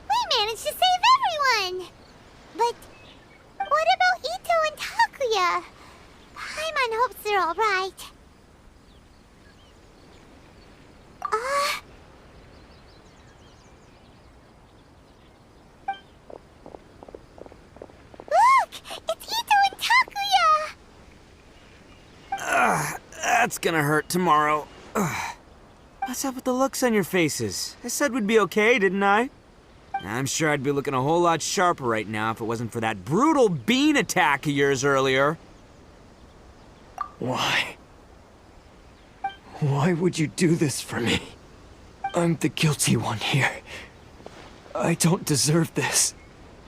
We managed to save everyone! But what about Ito and Takuya? Paimon hopes they're alright. Look! It's Ito and Takuya! That's gonna hurt tomorrow. What's up with the looks on your faces? I said we'd be okay, didn't I? I'm sure I'd be looking a whole lot sharper right now if it wasn't for that brutal bean attack of yours earlier. Why? Why would you do this for me? I'm the guilty one here. I don't deserve this.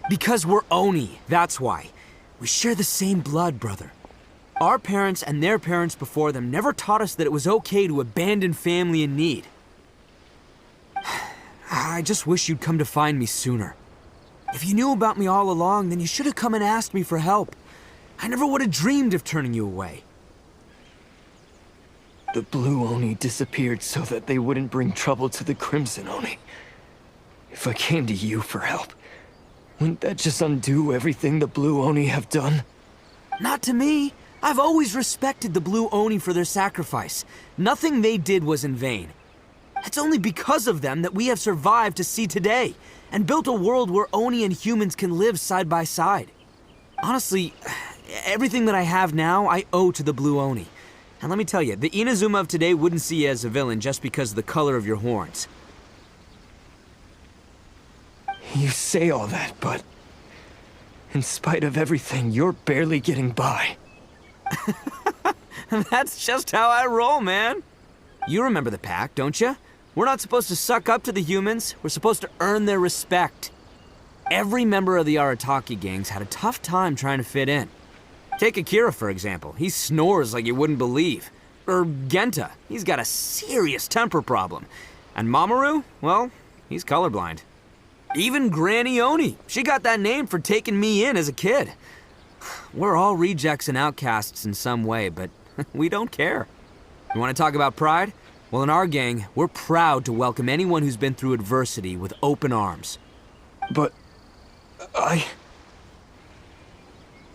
Because we're Oni, that's why. We share the same blood, brother. Our parents and their parents before them never taught us that it was okay to abandon family in need. I just wish you'd come to find me sooner. If you knew about me all along, then you should have come and asked me for help. I never would have dreamed of turning you away. The Blue Oni disappeared so that they wouldn't bring trouble to the Crimson Oni. If I came to you for help, wouldn't that just undo everything the Blue Oni have done? Not to me. I've always respected the Blue Oni for their sacrifice. Nothing they did was in vain. It's only because of them that we have survived to see today, and built a world where Oni and humans can live side by side. Honestly, everything that I have now, I owe to the Blue Oni. And let me tell you, the Inazuma of today wouldn't see you as a villain just because of the color of your horns. You say all that, but in spite of everything, you're barely getting by. That's just how I roll, man. You remember the pact, don't you? We're not supposed to suck up to the humans. We're supposed to earn their respect. Every member of the Arataki gangs had a tough time trying to fit in. Take Akira, for example. He snores like you wouldn't believe. Or Genta. He's got a serious temper problem. And Mamoru, well, he's colorblind. Even Granny Oni. She got that name for taking me in as a kid. We're all rejects and outcasts in some way, but we don't care. You want to talk about pride? Well, in our gang, we're proud to welcome anyone who's been through adversity with open arms. But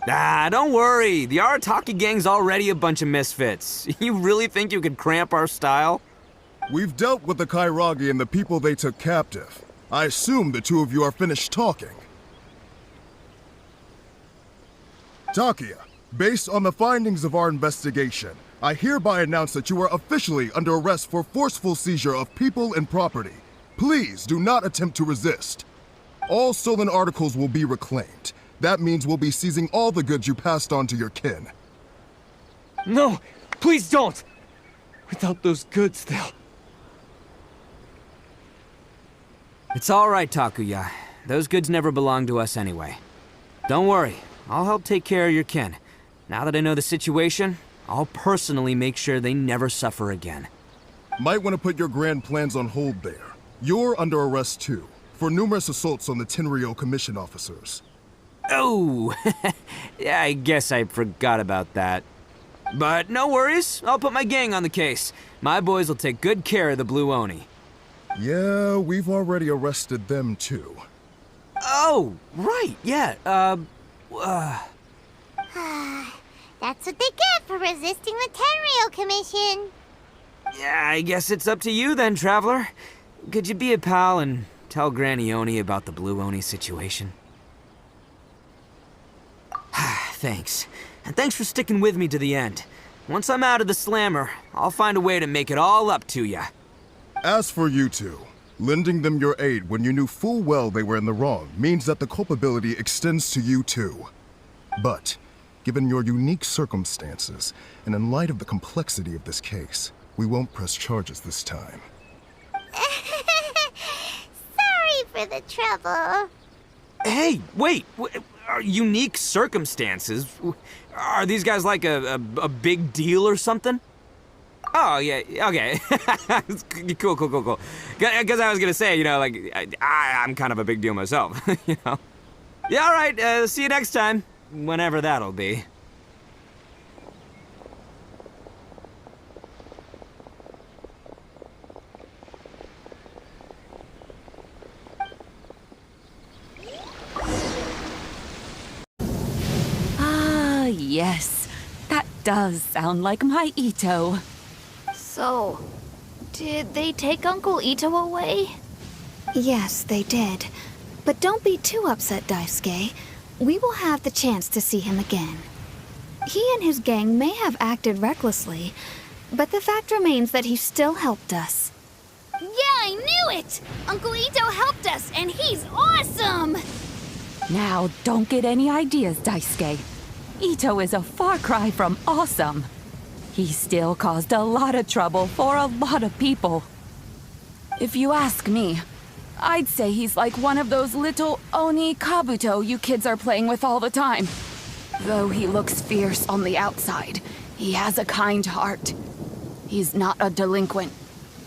don't worry. The Arataki gang's already a bunch of misfits. You really think you could cramp our style? We've dealt with the Kairagi and the people they took captive. I assume the two of you are finished talking. Takia, based on the findings of our investigation, I hereby announce that you are officially under arrest for forceful seizure of people and property. Please do not attempt to resist. All stolen articles will be reclaimed. That means we'll be seizing all the goods you passed on to your kin. No, please don't! Without those goods, they'll... It's all right, Takuya. Those goods never belonged to us anyway. Don't worry, I'll help take care of your kin. Now that I know the situation, I'll personally make sure they never suffer again. Might want to put your grand plans on hold there. You're under arrest too, for numerous assaults on the Tenryou Commission officers. Oh, yeah, I guess I forgot about that. But no worries, I'll put my gang on the case. My boys will take good care of the Blue Oni. Yeah, we've already arrested them too. Oh, right, yeah, That's what they get for resisting the Tenryou Commission. Yeah, I guess it's up to you then, Traveler. Could you be a pal and tell Granny Oni about the Blue Oni situation? Thanks. And thanks for sticking with me to the end. Once I'm out of the slammer, I'll find a way to make it all up to ya. As for you two, lending them your aid when you knew full well they were in the wrong means that the culpability extends to you too. But, given your unique circumstances, and in light of the complexity of this case, we won't press charges this time. Sorry for the trouble. Hey, wait! Unique circumstances? Are these guys like a big deal or something? Oh, yeah, okay. Cool. Because I was gonna say, you know, like, I'm kind of a big deal myself, you know? Yeah, all right, see you next time. Whenever that'll be. Ah, yes. That does sound like my Ito. So, did they take Uncle Ito away? Yes, they did. But don't be too upset, Daisuke. We will have the chance to see him again. He and his gang may have acted recklessly, but the fact remains that he still helped us. Yeah, I knew it! Uncle Ito helped us, and he's awesome! Now, don't get any ideas, Daisuke. Ito is a far cry from awesome. He still caused a lot of trouble for a lot of people. If you ask me, I'd say he's like one of those little Oni Kabuto you kids are playing with all the time. Though he looks fierce on the outside, he has a kind heart. He's not a delinquent,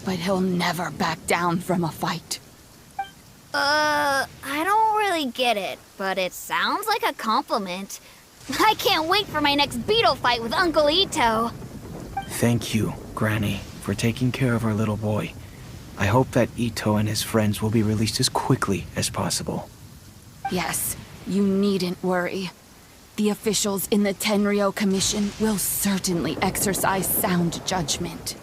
but he'll never back down from a fight. I don't really get it, but it sounds like a compliment. I can't wait for my next beetle fight with Uncle Ito. Thank you, Granny, for taking care of our little boy. I hope that Ito and his friends will be released as quickly as possible. Yes, you needn't worry. The officials in the Tenryo Commission will certainly exercise sound judgment.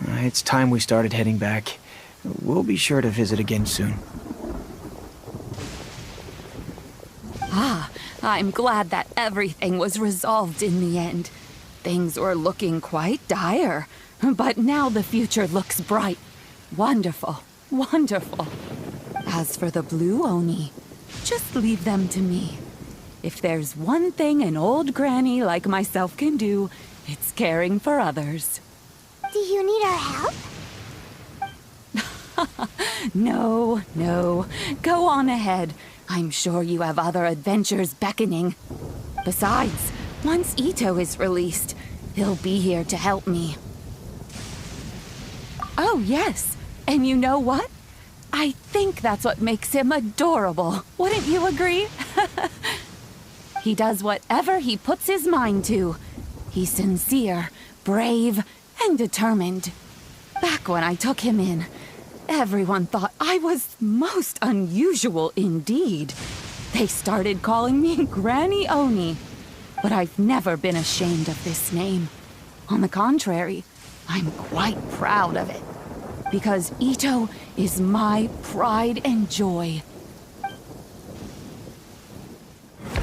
It's time we started heading back. We'll be sure to visit again soon. Ah, I'm glad that everything was resolved in the end. Things were looking quite dire, but now the future looks bright. Wonderful, wonderful. As for the Blue Oni, just leave them to me. If there's one thing an old granny like myself can do, it's caring for others. Do you need our help? No, no. Go on ahead. I'm sure you have other adventures beckoning. Besides, once Ito is released, he'll be here to help me. Oh, yes. And you know what? I think that's what makes him adorable. Wouldn't you agree? He does whatever he puts his mind to. He's sincere, brave, and determined. Back when I took him in, everyone thought I was most unusual indeed. They started calling me Granny Oni. But I've never been ashamed of this name. On the contrary, I'm quite proud of it. Because Ito is my pride and joy.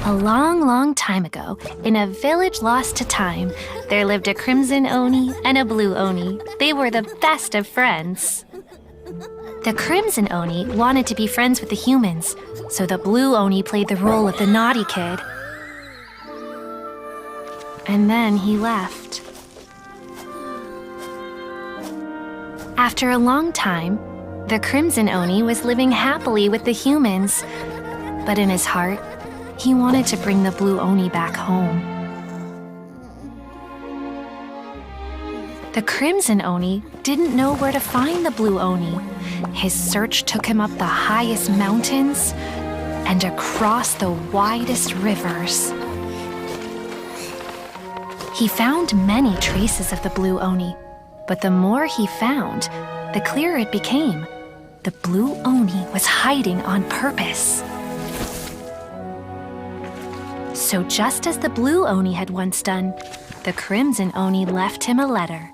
A long, long time ago, in a village lost to time, there lived a Crimson Oni and a Blue Oni. They were the best of friends. The Crimson Oni wanted to be friends with the humans, so the Blue Oni played the role of the naughty kid. And then he left. After a long time, the Crimson Oni was living happily with the humans, but in his heart, he wanted to bring the Blue Oni back home. The Crimson Oni didn't know where to find the Blue Oni. His search took him up the highest mountains and across the widest rivers. He found many traces of the Blue Oni, but the more he found, the clearer it became. The Blue Oni was hiding on purpose. So just as the Blue Oni had once done, the Crimson Oni left him a letter.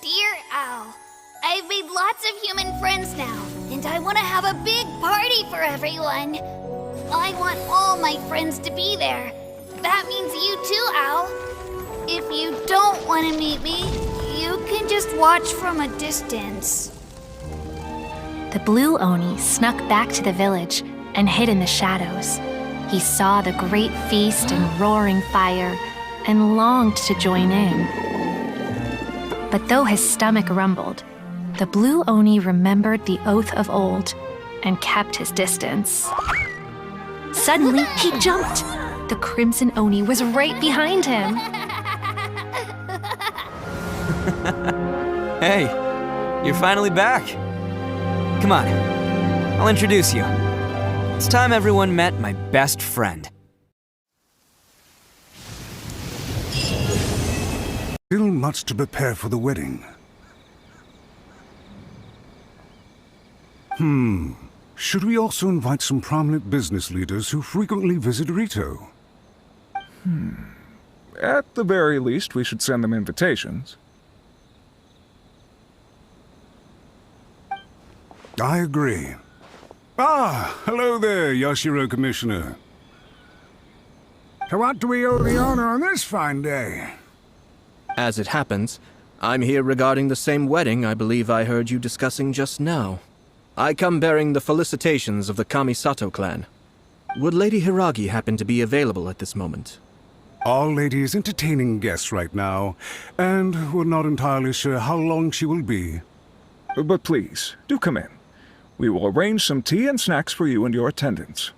Dear Owl, I've made lots of human friends now, and I want to have a big party for everyone. I want all my friends to be there. That means you too, Owl. If you don't want to meet me, you can just watch from a distance. The Blue Oni snuck back to the village and hid in the shadows. He saw the great feast and roaring fire and longed to join in. But though his stomach rumbled, the Blue Oni remembered the oath of old and kept his distance. Suddenly, he jumped. The Crimson Oni was right behind him. Hey, you're finally back. Come on, I'll introduce you. It's time everyone met my best friend. Still much to prepare for the wedding. Should we also invite some prominent business leaders who frequently visit Rito? At the very least, we should send them invitations. I agree. Ah, hello there, Yashiro Commissioner. To what do we owe the honor on this fine day? As it happens, I'm here regarding the same wedding I believe I heard you discussing just now. I come bearing the felicitations of the Kamisato clan. Would Lady Hiragi happen to be available at this moment? Our lady is entertaining guests right now, and we're not entirely sure how long she will be. But please, do come in. We will arrange some tea and snacks for you and your attendants.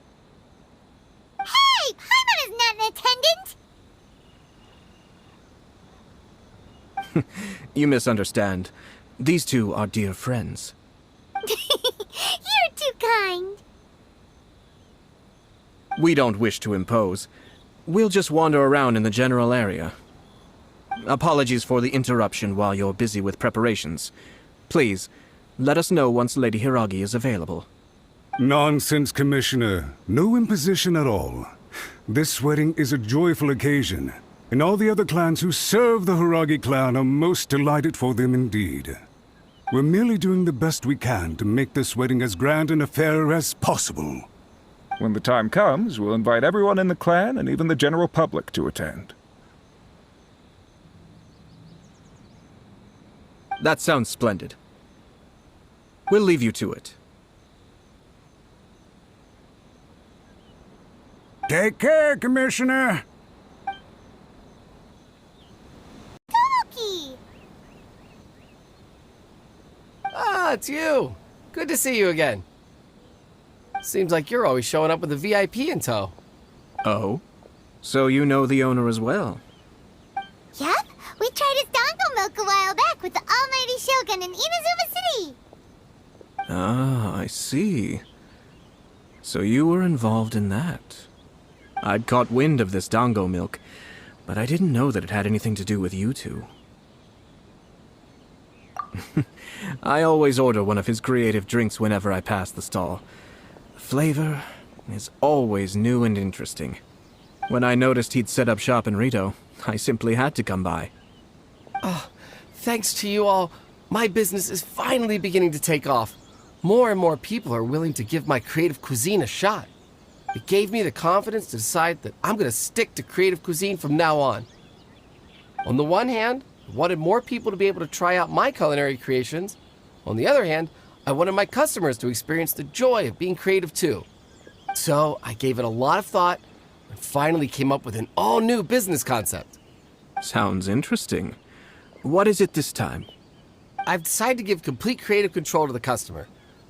Hey! Paimon is not an attendant! You misunderstand. These two are dear friends. kind. We don't wish to impose. We'll just wander around in the general area. Apologies for the interruption while you're busy with preparations. Please, let us know once Lady Hiragi is available. Nonsense, Commissioner. No imposition at all. This wedding is a joyful occasion, and all the other clans who serve the Hiragi clan are most delighted for them indeed. We're merely doing the best we can to make this wedding as grand an affair as possible. When the time comes, we'll invite everyone in the clan and even the general public to attend. That sounds splendid. We'll leave you to it. Take care, Commissioner. Toki! Ah, it's you. Good to see you again. Seems like you're always showing up with a VIP in tow. Oh? So you know the owner as well? Yep, we tried his dango milk a while back with the almighty Shogun in Inazuma City. Ah, I see. So you were involved in that. I'd caught wind of this dango milk, but I didn't know that it had anything to do with you two. I always order one of his creative drinks whenever I pass the stall. The flavor is always new and interesting. When I noticed he'd set up shop in Rito, I simply had to come by. Oh, thanks to you all, my business is finally beginning to take off. More and more people are willing to give my creative cuisine a shot. It gave me the confidence to decide that I'm going to stick to creative cuisine from now on. On the one hand, I wanted more people to be able to try out my culinary creations. On the other hand, I wanted my customers to experience the joy of being creative too. So I gave it a lot of thought and finally came up with an all-new business concept. Sounds interesting. What is it this time? I've decided to give complete creative control to the customer.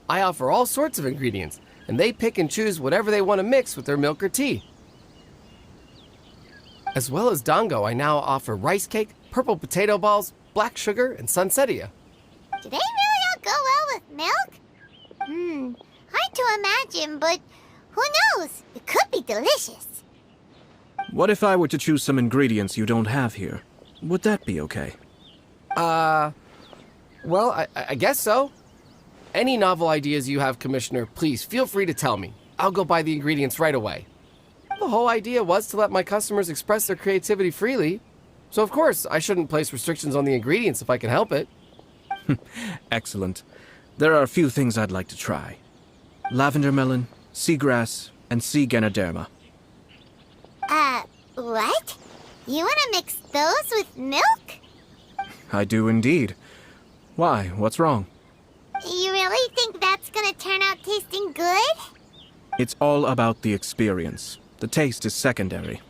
I offer all sorts of ingredients, and they pick and choose whatever they want to mix with their milk or tea. As well as dango, I now offer rice cake, purple potato balls, black sugar, and sunsettia. Do they really all go well with milk? Hard to imagine, but who knows? It could be delicious. What if I were to choose some ingredients you don't have here? Would that be okay? Well, I guess so. Any novel ideas you have, Commissioner, please feel free to tell me. I'll go buy the ingredients right away. The whole idea was to let my customers express their creativity freely. So of course, I shouldn't place restrictions on the ingredients if I can help it. Excellent. There are a few things I'd like to try. Lavender melon, seagrass, and sea ganoderma. What? You want to mix those with milk? I do indeed. Why? What's wrong? You really think that's gonna turn out tasting good? It's all about the experience. The taste is secondary.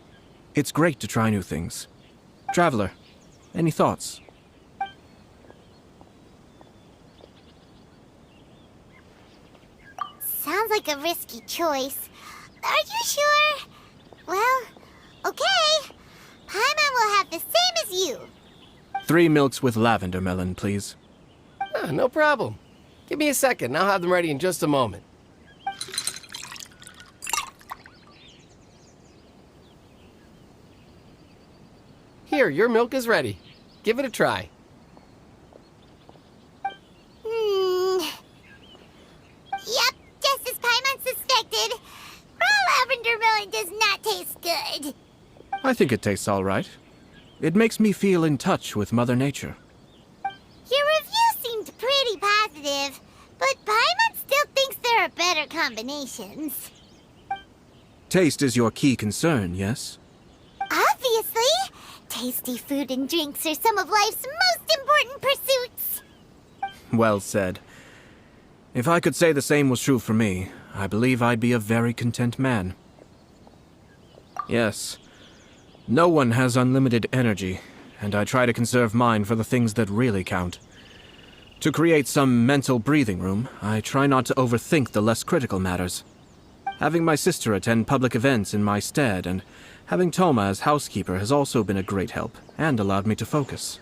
It's great to try new things. Traveler, any thoughts? Sounds like a risky choice. Are you sure? Well, okay. Paimon will have the same as you. 3 milks with lavender melon, please. No problem. Give me a second, I'll have them ready in just a moment. Here, your milk is ready. Give it a try. Yep, just as Paimon suspected. Raw lavender melon does not taste good. I think it tastes all right. It makes me feel in touch with Mother Nature. Your review seemed pretty positive, but Paimon still thinks there are better combinations. Taste is your key concern, yes? Obviously! Tasty food and drinks are some of life's most important pursuits. Well said. If I could say the same was true for me, I believe I'd be a very content man. Yes. No one has unlimited energy, and I try to conserve mine for the things that really count. To create some mental breathing room, I try not to overthink the less critical matters. Having my sister attend public events in my stead and having Toma as housekeeper has also been a great help and allowed me to focus.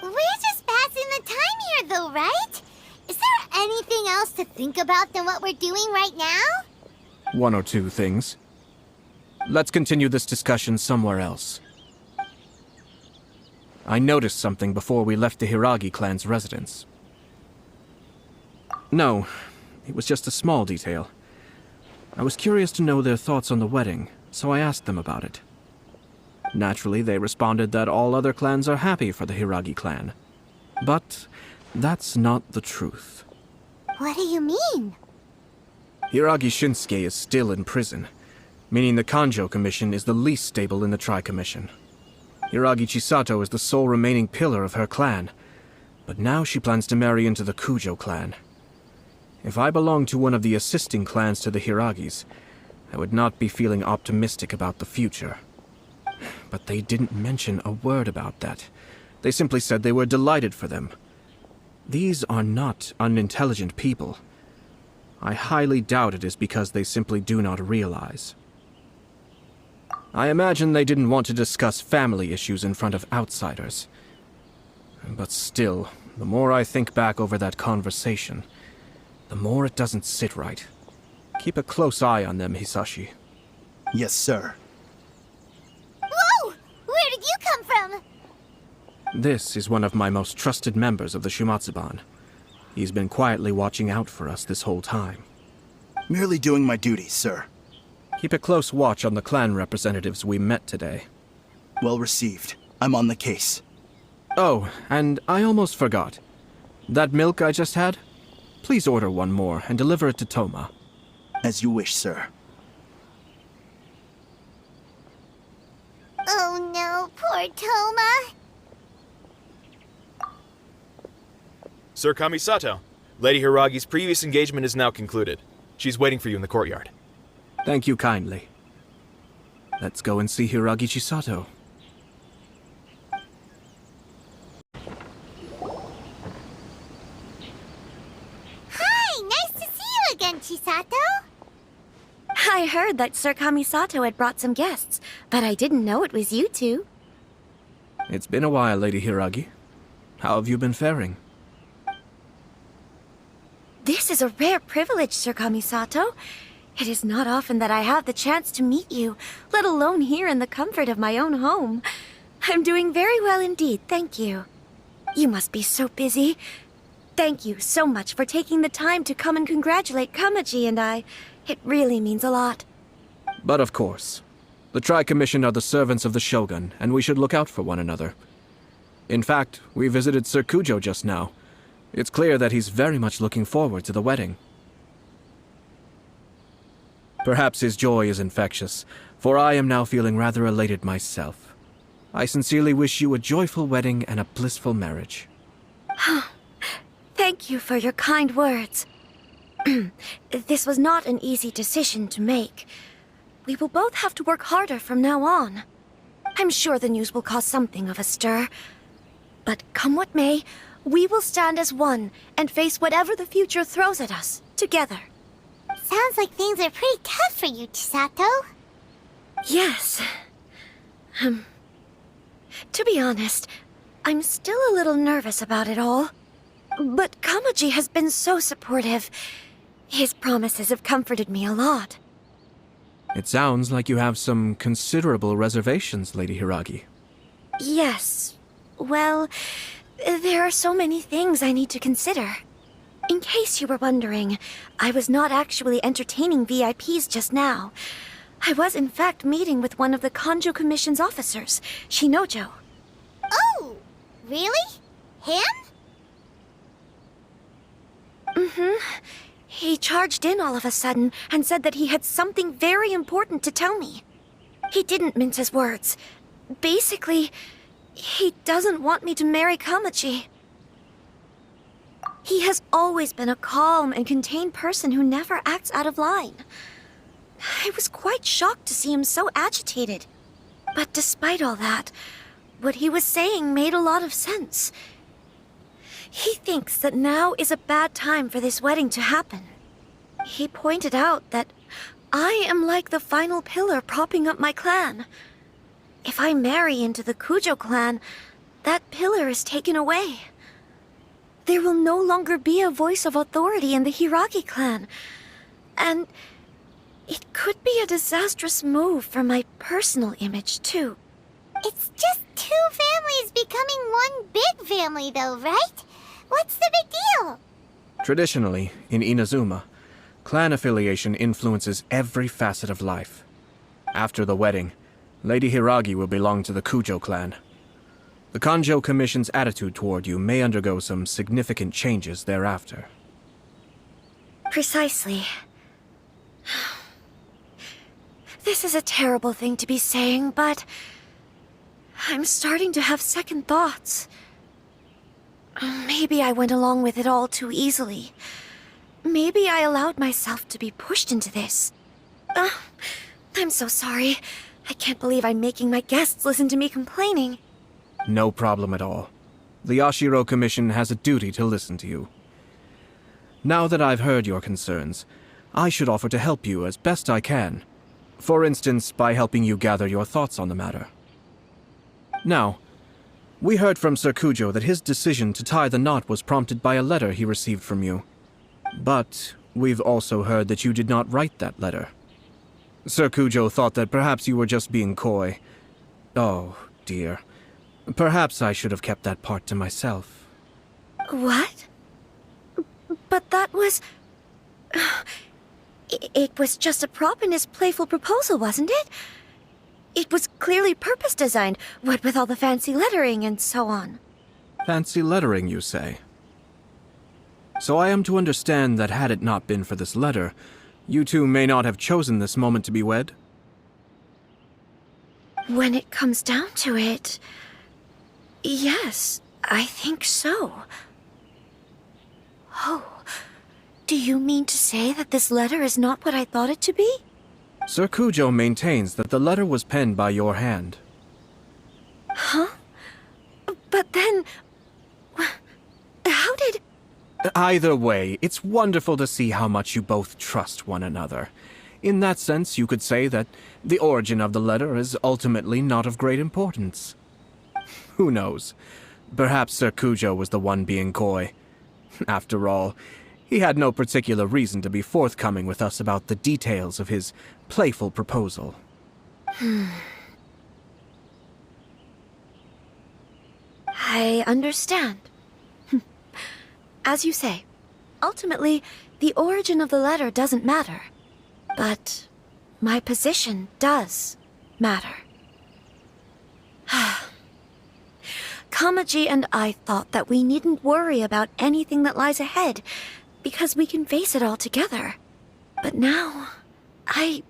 We're just passing the time here though, right? Is there anything else to think about than what we're doing right now? One or two things. Let's continue this discussion somewhere else. I noticed something before we left the Hiragi clan's residence. No, it was just a small detail. I was curious to know their thoughts on the wedding, so I asked them about it. Naturally, they responded that all other clans are happy for the Hiragi clan. But that's not the truth. What do you mean? Hiragi Shinsuke is still in prison, meaning the Kanjo Commission is the least stable in the Tri-Commission. Hiragi Chisato is the sole remaining pillar of her clan, but now she plans to marry into the Kujo clan. If I belonged to one of the assisting clans to the Hiragis, I would not be feeling optimistic about the future. But they didn't mention a word about that. They simply said they were delighted for them. These are not unintelligent people. I highly doubt it is because they simply do not realize. I imagine they didn't want to discuss family issues in front of outsiders. But still, the more I think back over that conversation, the more it doesn't sit right. Keep a close eye on them, Hisashi. Yes, sir. Whoa! Where did you come from? This is one of my most trusted members of the Shumatsuban. He's been quietly watching out for us this whole time. Merely doing my duty, sir. Keep a close watch on the clan representatives we met today. Well received. I'm on the case. Oh, and I almost forgot. That milk I just had? Please order one more and deliver it to Toma. As you wish, sir. Oh no, poor Toma. Sir Kamisato, Lady Hiragi's previous engagement is now concluded. She's waiting for you in the courtyard. Thank you kindly. Let's go and see Hiragi Chisato. Hi, nice to see you again, Chisato. I heard that Sir Kamisato had brought some guests, but I didn't know it was you two. It's been a while, Lady Hiragi. How have you been faring? This is a rare privilege, Sir Kamisato. It is not often that I have the chance to meet you, let alone here in the comfort of my own home. I'm doing very well indeed, thank you. You must be so busy. Thank you so much for taking the time to come and congratulate Kamaji and I. It really means a lot. But of course. The Tri-Commission are the servants of the Shogun, and we should look out for one another. In fact, we visited Sir Kujo just now. It's clear that he's very much looking forward to the wedding. Perhaps his joy is infectious, for I am now feeling rather elated myself. I sincerely wish you a joyful wedding and a blissful marriage. Thank you for your kind words. This was not an easy decision to make. We will both have to work harder from now on. I'm sure the news will cause something of a stir. But come what may, we will stand as one and face whatever the future throws at us, together. Sounds like things are pretty tough for you, Chisato. Yes. To be honest, I'm still a little nervous about it all. But Kamaji has been so supportive. His promises have comforted me a lot. It sounds like you have some considerable reservations, Lady Hiragi. Yes. Well, there are so many things I need to consider. In case you were wondering, I was not actually entertaining VIPs just now. I was in fact meeting with one of the Kanjo Commission's officers, Shinojo. Oh, really? Him? Mm-hmm. He charged in all of a sudden and said that he had something very important to tell me. He didn't mince his words. Basically, he doesn't want me to marry Kamaji. He has always been a calm and contained person who never acts out of line. I was quite shocked to see him so agitated. But despite all that, what he was saying made a lot of sense. He thinks that now is a bad time for this wedding to happen. He pointed out that I am like the final pillar propping up my clan. If I marry into the Kujo clan, that pillar is taken away. there will no longer be a voice of authority in the Hiragi clan. And it could be a disastrous move for my personal image, too. It's just two families becoming one big family, though, right? What's the big deal? Traditionally, in Inazuma, clan affiliation influences every facet of life. After the wedding, Lady Hiragi will belong to the Kujo clan. The Kanjo Commission's attitude toward you may undergo some significant changes thereafter. Precisely. This is a terrible thing to be saying, but I'm starting to have second thoughts. Maybe I went along with it all too easily. Maybe I allowed myself to be pushed into this. I'm so sorry. I can't believe I'm making my guests listen to me complaining. No problem at all. The Yashiro Commission has a duty to listen to you. Now that I've heard your concerns, I should offer to help you as best I can. For instance, by helping you gather your thoughts on the matter. Now, we heard from Sir Kujo that his decision to tie the knot was prompted by a letter he received from you. But we've also heard that you did not write that letter. Sir Kujo thought that perhaps you were just being coy. Oh, dear. Perhaps I should have kept that part to myself. What? But that was... It was just a prop in his playful proposal, wasn't it? It was clearly purpose-designed, what with all the fancy lettering and so on. Fancy lettering, you say? So I am to understand that had it not been for this letter, you two may not have chosen this moment to be wed? When it comes down to it... yes, I think so. Oh, do you mean to say that this letter is not what I thought it to be? Sir Kujo maintains that the letter was penned by your hand. Huh? But then... how did... Either way, it's wonderful to see how much you both trust one another. In that sense, you could say that the origin of the letter is ultimately not of great importance. Who knows? Perhaps Sir Kujo was the one being coy. After all, he had no particular reason to be forthcoming with us about the details of his playful proposal. I understand. As you say, ultimately, the origin of the letter doesn't matter. But my position does matter. Kamaji and I thought that we needn't worry about anything that lies ahead, because we can face it all together. But now, I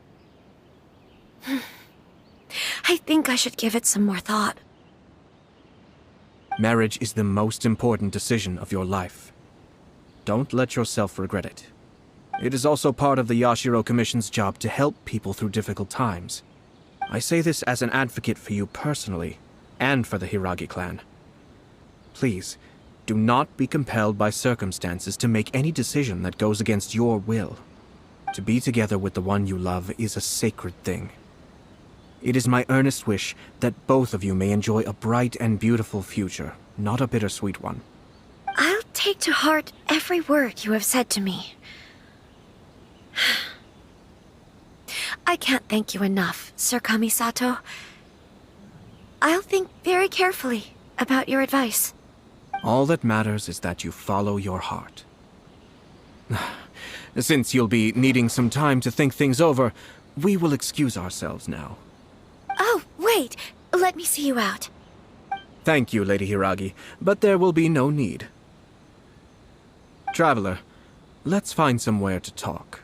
think I should give it some more thought. Marriage is the most important decision of your life. Don't let yourself regret it. It is also part of the Yashiro Commission's job to help people through difficult times. I say this as an advocate for you personally, and for the Hiragi clan. Please, do not be compelled by circumstances to make any decision that goes against your will. To be together with the one you love is a sacred thing. It is my earnest wish that both of you may enjoy a bright and beautiful future, not a bittersweet one. I'll take to heart every word you have said to me. I can't thank you enough, Sir Kamisato. I'll think very carefully about your advice. All that matters is that you follow your heart. Since you'll be needing some time to think things over, we will excuse ourselves now. Oh, wait! Let me see you out. Thank you, Lady Hiragi, but there will be no need. Traveler, let's find somewhere to talk.